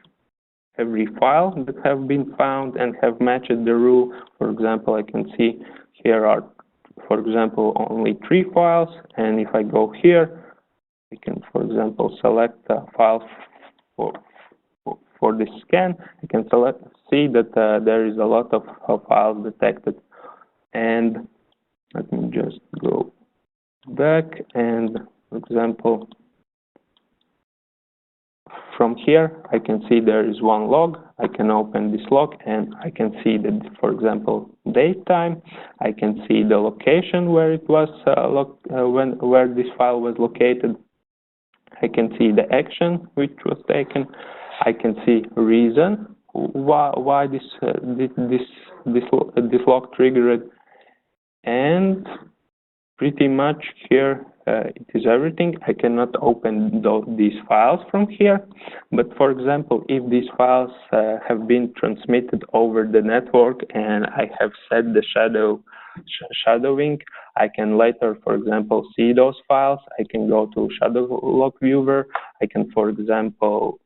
every file that have been found and have matched the rule. For example, I can see here are, for example, only 3 files, and if I go here, I can, for example, select a file for this scan. I can see that there is a lot of files detected. And let me just go back and, for example, from here, I can see there is one log. I can open this log and I can see that, for example, date time. I can see the location where it was where this file was located. I can see the action which was taken. I can see reason why this log triggered, and pretty much here it is everything. I cannot open these files from here, but for example, if these files have been transmitted over the network and I have set the shadowing, I can later, for example, see those files. I can go to Shadow Log Viewer. I can, for example,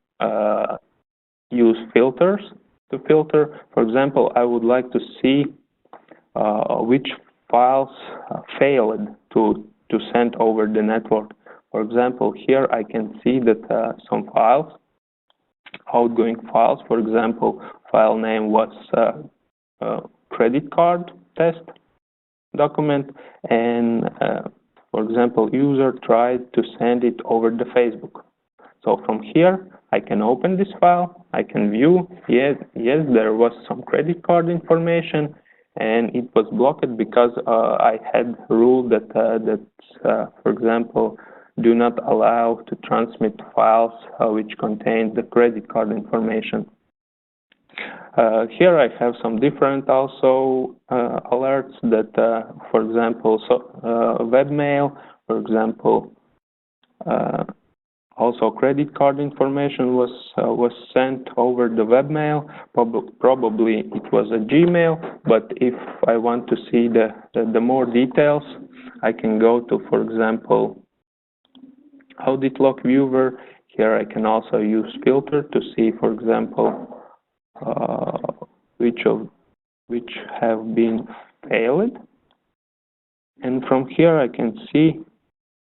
use filters to filter. For example, I would like to see which files failed to send over the network. For example, here I can see that some files, outgoing files, for example, file name was credit card test document, and for example, user tried to send it over the Facebook. So from here, I can open this file, I can view, yes, there was some credit card information, and it was blocked because I had rule that, for example, do not allow to transmit files which contain the credit card information. Here I have some different also alerts that, for example, webmail, for example, also credit card information was sent over the webmail. Probably it was a Gmail, but if I want to see the more details, I can go to, for example, Audit Log Viewer. Here I can also use filter to see, for example, which have been failed. And from here I can see,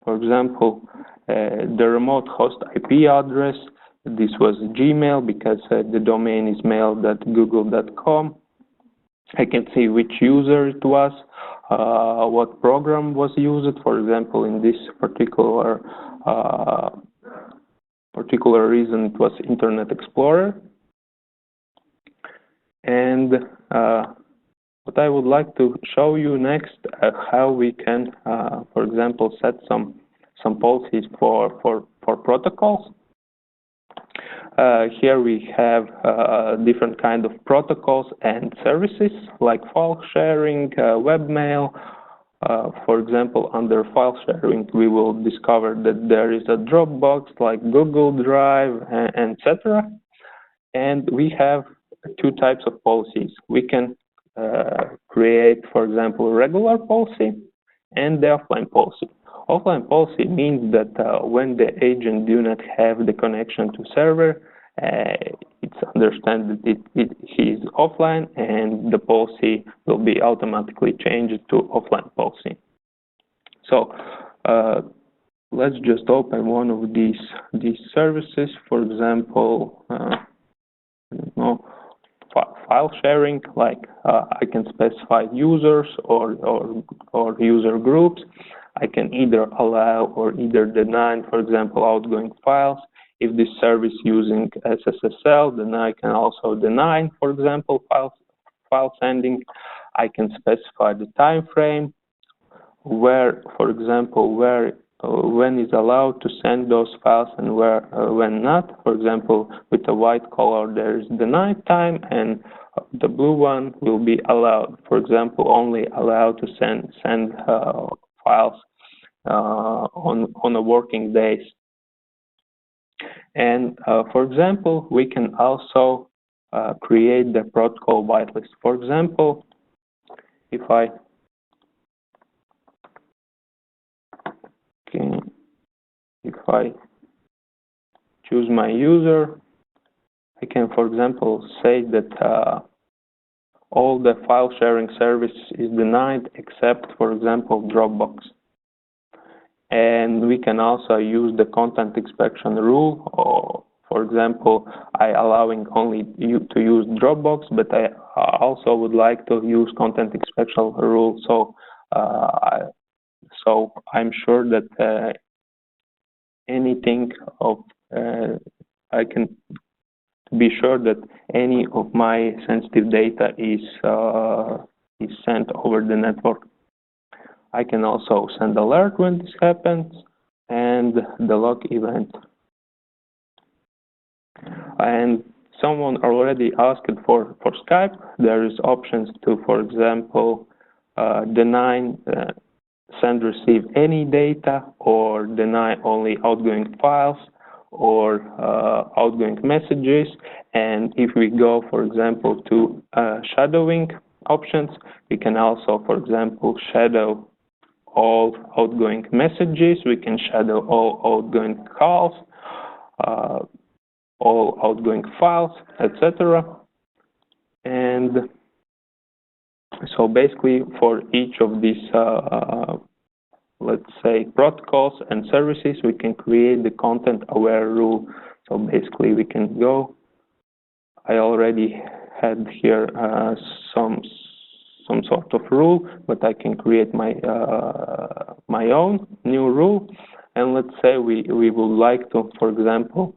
for example, the remote host IP address. This was Gmail because the domain is mail.google.com. I can see which user it was, what program was used. For example, in this particular reason, it was Internet Explorer. And what I would like to show you next, how we can, for example, set some policies for protocols. Here we have different kind of protocols and services like file sharing, webmail. For example, under file sharing, we will discover that there is a Dropbox like Google Drive, etc. And we have two types of policies. We can create, for example, a regular policy and the offline policy. Offline policy means that when the agent do not have the connection to server, it's understood that he is offline, and the policy will be automatically changed to offline policy. So let's just open one of these services. For example, I don't know, file sharing. Like I can specify users or user groups. I can either allow or either deny, for example, outgoing files. If this service using SSL, then I can also deny, for example, file sending. I can specify the time frame, where, for example, when is allowed to send those files and when not. For example, with the white color, there is denied time, and the blue one will be allowed. For example, only allowed to send files on a working days. And for example, we can also create the protocol whitelist. For example, if I choose my user, I can, for example, say that all the file sharing service is denied except, for example, Dropbox. And we can also use the content inspection rule, or for example, I allowing only you to use Dropbox, but I also would like to use content inspection rule. So I'm sure that anything of I can be sure that any of my sensitive data is sent over the network. I can also send alert when this happens and the log event. And someone already asked for Skype. There is options to, for example, deny send receive any data, or deny only outgoing files or outgoing messages. And if we go, for example, to shadowing options, we can also, for example, shadow all outgoing messages. We can shadow all outgoing calls, all outgoing files, etc. And so basically, for each of these, let's say, protocols and services, we can create the content-aware rule. So basically, we can go. I already had here some sort of rule, but I can create my my own new rule. And let's say we would like to, for example,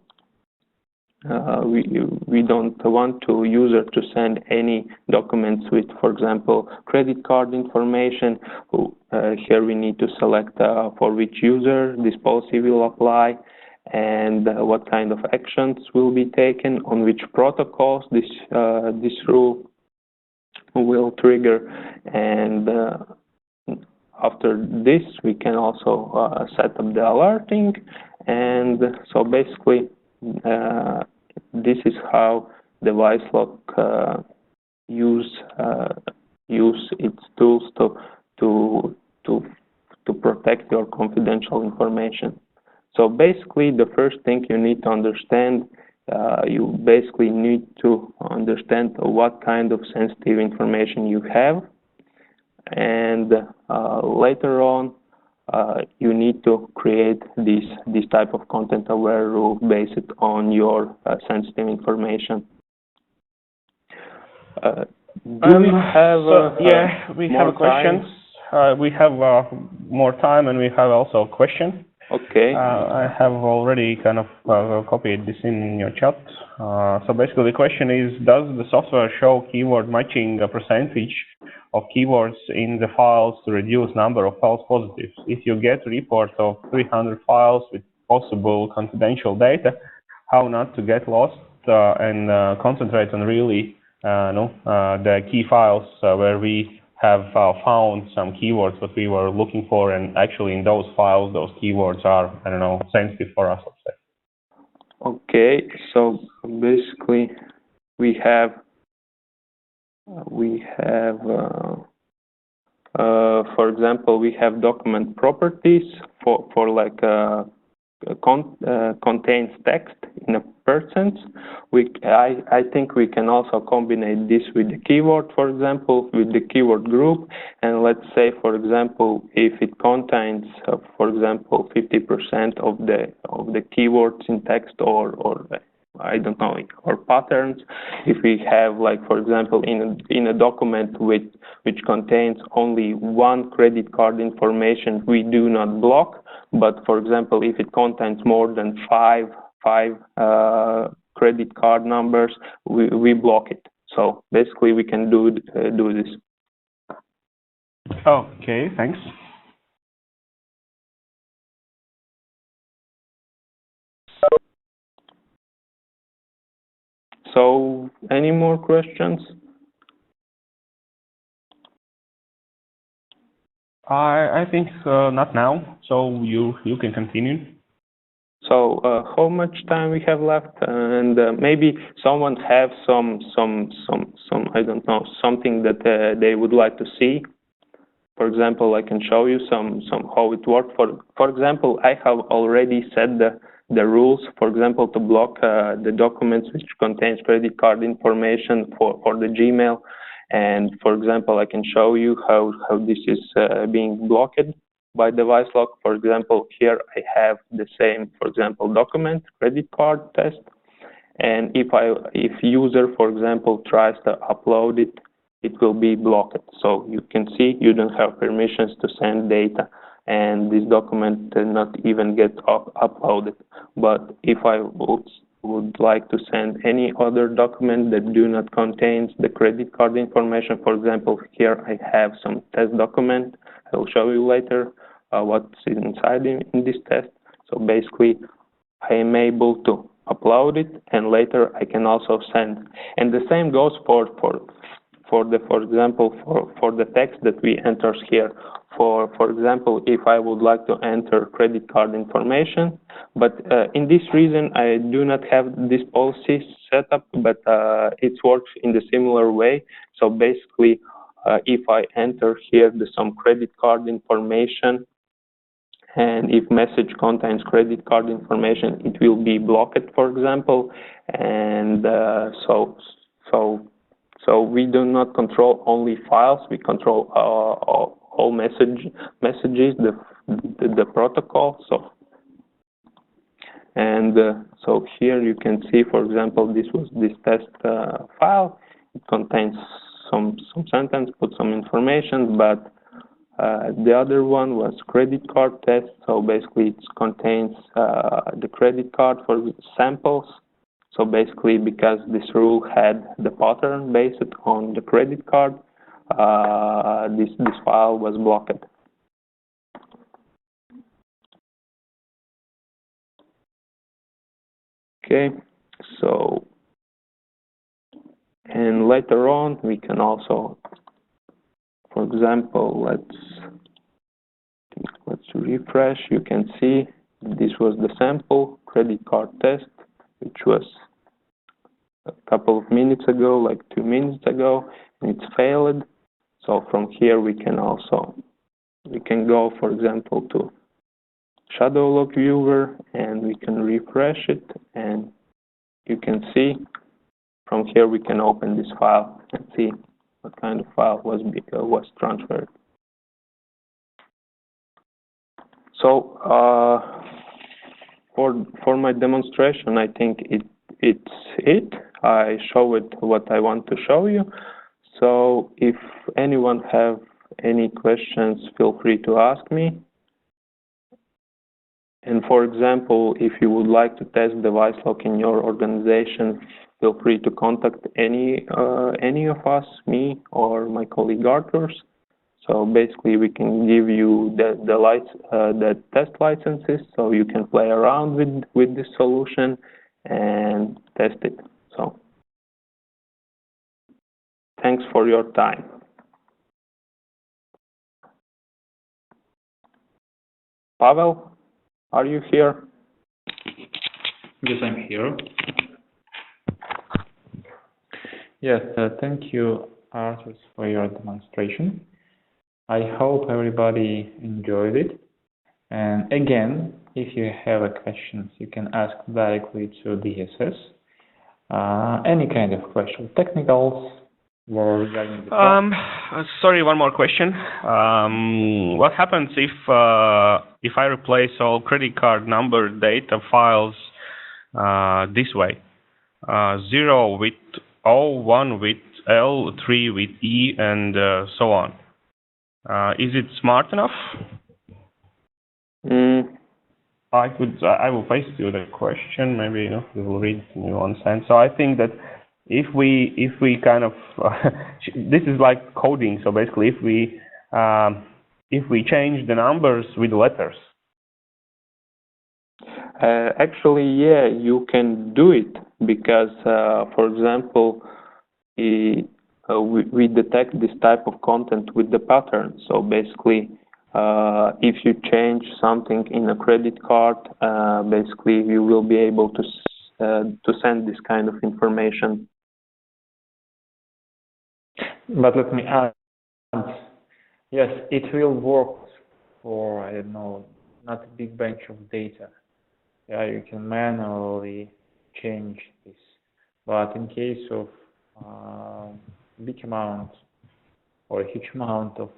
we don't want to user to send any documents with, for example, credit card information. Here we need to select for which user this policy will apply, and what kind of actions will be taken, on which protocols this rule will trigger. And after this, we can also set up the alerting. And so basically, this is how the Wiselock use its tools to protect your confidential information. So basically, the first thing you need to understand, you basically need to understand what kind of sensitive information you have, and later on, you need to create this type of content-aware rule based on your sensitive information. Do we have we have questions. We have more time, and we have also a question. Okay. I have already kind of copied this in your chat. So basically, the question is: does the software show keyword matching a percentage of keywords in the files to reduce number of false positives? If you get a report of 300 files with possible confidential data, how not to get lost and concentrate on really the key files where we have found some keywords that we were looking for, and actually in those files, those keywords are, I don't know, sensitive for us, let's say. Okay, so basically we have for example, we have document properties for like contains text in a percent. I think we can also combine this with the keyword, for example, with the keyword group. And let's say, for example, if it contains, for example, 50% of the keywords in text, or I don't know, or patterns. If we have, like, for example, in a document which contains only one credit card information, we do not block. But for example, if it contains more than five credit card numbers, we block it. So basically, we can do this. Okay, thanks. So, any more questions? I think not now. So you can continue. So how much time we have left? And maybe someone have some I don't know, something that they would like to see. For example, I can show you some how it works. For example, I have already set the rules, for example, to block the documents which contains credit card information for the Gmail. And for example, I can show you how this is being blocked by device lock. For example, here I have the same, for example, document, credit card test. And if user, for example, tries to upload it, it will be blocked. So you can see you don't have permissions to send data, and this document does not even get uploaded. But if I would like to send any other document that do not contain the credit card information, for example, here I have some test document. I will show you later what's inside in this test. So basically, I am able to upload it, and later I can also send. And the same goes for example, for the text that we enter here. For example, if I would like to enter credit card information, but in this reason I do not have this policy set up, but it works in the similar way. So basically, if I enter here some credit card information, and if message contains credit card information, it will be blocked, for example. And so we do not control only files; we control all messages, the protocol. So here you can see, for example, this test file. It contains some sentence, put some information, but the other one was credit card test. So basically, it contains the credit card for samples. So basically, because this rule had the pattern based on the credit card, this file was blocked. Okay, so, and later on, we can also, for example, let's refresh. You can see this was the sample credit card test, which was a couple of minutes ago, like 2 minutes ago, and it's failed. So from here we can go, for example, to shadow log viewer, and we can refresh it, and you can see from here we can open this file and see what kind of file was transferred. So for my demonstration, I think it's it. I showed what I want to show you. So if anyone have any questions, feel free to ask me. And for example, if you would like to test device lock in your organization, feel free to contact any of us, me or my colleague Arthur. So basically, we can give you the test licenses, so you can play around with this solution and test it. So thanks for your time. Pavel, are you here? Yes, I'm here. Yes, thank you, Arthur, for your demonstration. I hope everybody enjoyed it. And again, if you have questions, you can ask directly to DSS. Any kind of question, technicals or regarding the sorry, one more question. What happens if I replace all credit card number data files this way? 0 with O, 1 with L, 3 with E, and so on. Is it smart enough? I will paste you the question. Maybe we will read it in one sense. So I think that if we kind of this is like coding. So basically, if we change the numbers with letters. Actually, yeah, you can do it because, for example, we detect this type of content with the pattern. So basically, if you change something in a credit card, basically you will be able to send this kind of information. But let me add, yes, it will work for, I don't know, not a big bunch of data. Yeah, you can manually change this. But in case of big amount or a huge amount of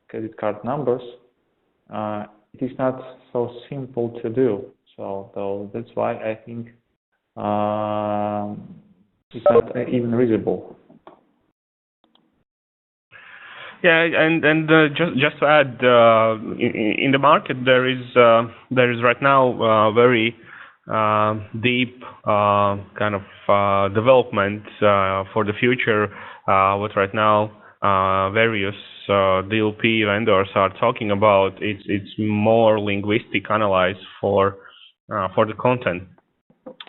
credit card numbers, it is not so simple to do. So that's why I think it's not even visible. Yeah, and just to add, in the market there is right now very deep kind of development for the future. What right now various DLP vendors are talking about, it's more linguistic analysis for the content.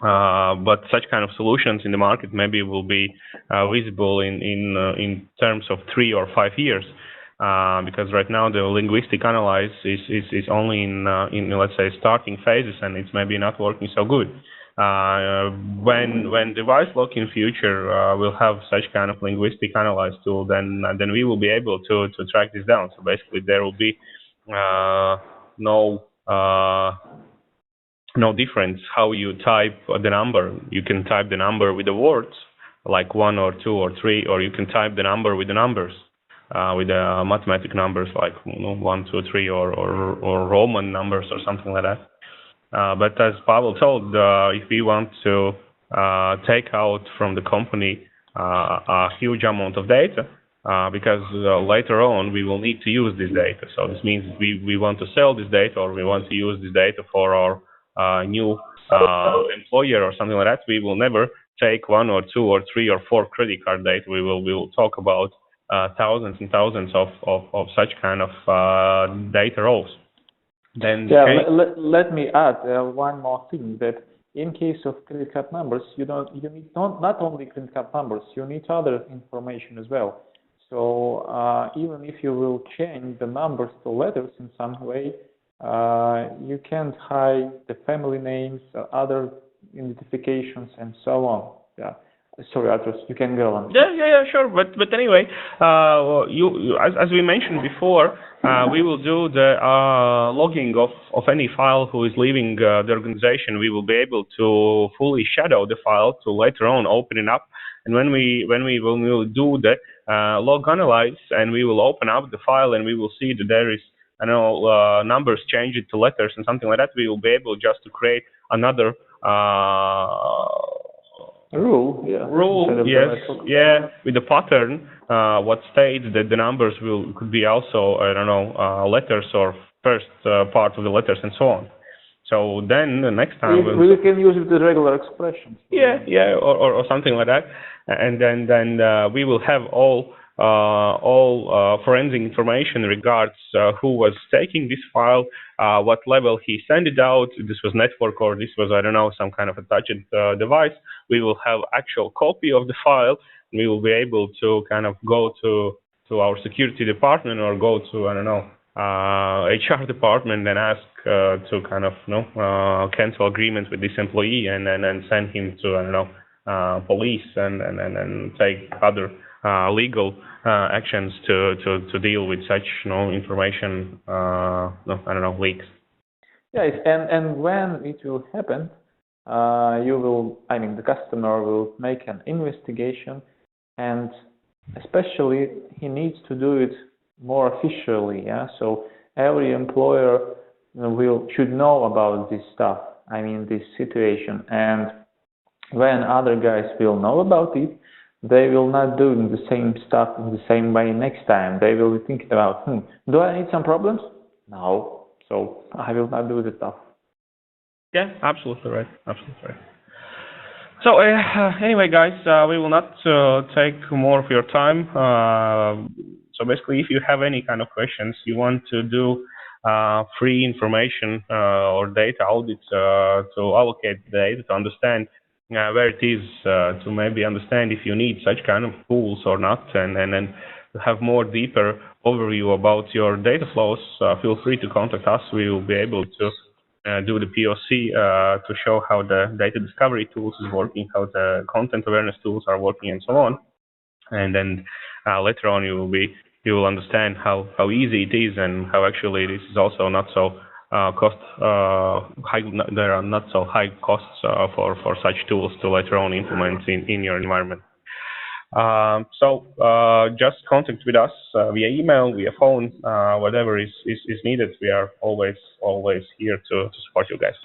But such kind of solutions in the market maybe will be visible in terms of 3 or 5 years, because right now the linguistic analysis is only in let's say starting phases, and it's maybe not working so good. When device lock in future will have such kind of linguistic analysis tool, then we will be able to track this down. So basically there will be no difference how you type the number. You can type the number with the words like 1 or 2 or 3, or you can type the number with the numbers, with the mathematic numbers like 1, 2, 3, or Roman numbers or something like that. But as Pavel told, if we want to take out from the company a huge amount of data, because later on we will need to use this data. So this means we want to sell this data, or we want to use this data for our new employer or something like that. We will never take 1 or 2 or 3 or 4 credit card data. We will talk about thousands and thousands of such kind of data rows. Then let me add one more thing, that in case of credit card numbers, you need not only credit card numbers, you need other information as well. So even if you will change the numbers to letters in some way, you can't hide the family names, other identifications, and so on. Yeah. Sorry, Atros, you can go on. Yeah, sure. But anyway, as we mentioned before, we will do the logging of any file who is leaving the organization. We will be able to fully shadow the file to later on open it up. And when we will do the log analyze, and we will open up the file, and we will see that there is numbers changed to letters and something like that, we will be able just to create another rule, yes, with the pattern, what states that the numbers could be also, letters or first part of the letters and so on. So then the next time we can use it with regular expressions. Yeah, or something like that, and then we will have all forensic information regards who was taking this file, what level he sent it out, this was network or this was, some kind of attached device. We will have actual copy of the file. We will be able to kind of go to our security department or go to, HR department and ask to kind of, cancel agreement with this employee and send him to, police and take other legal actions to deal with such information leaks. Yes, and when it will happen, the customer will make an investigation, and especially he needs to do it more officially. So every employer should know about this stuff. This situation, and when other guys will know about it, they will not do the same stuff in the same way next time. They will be thinking about, do I need some problems? No, so I will not do the stuff. Yeah, absolutely right. So anyway, guys, we will not take more of your time. So basically, if you have any kind of questions, you want to do free information or data audits to allocate the data, to understand where it is, to maybe understand if you need such kind of tools or not, and then to have more deeper overview about your data flows, feel free to contact us. We will be able to do the POC to show how the data discovery tools is working, how the content awareness tools are working, and so on. And then later on you will understand how easy it is, and how actually this is also not so high. There are not so high costs for such tools to later on implement in your environment. Just contact with us via email, via phone, whatever is needed. We are always here to support you guys.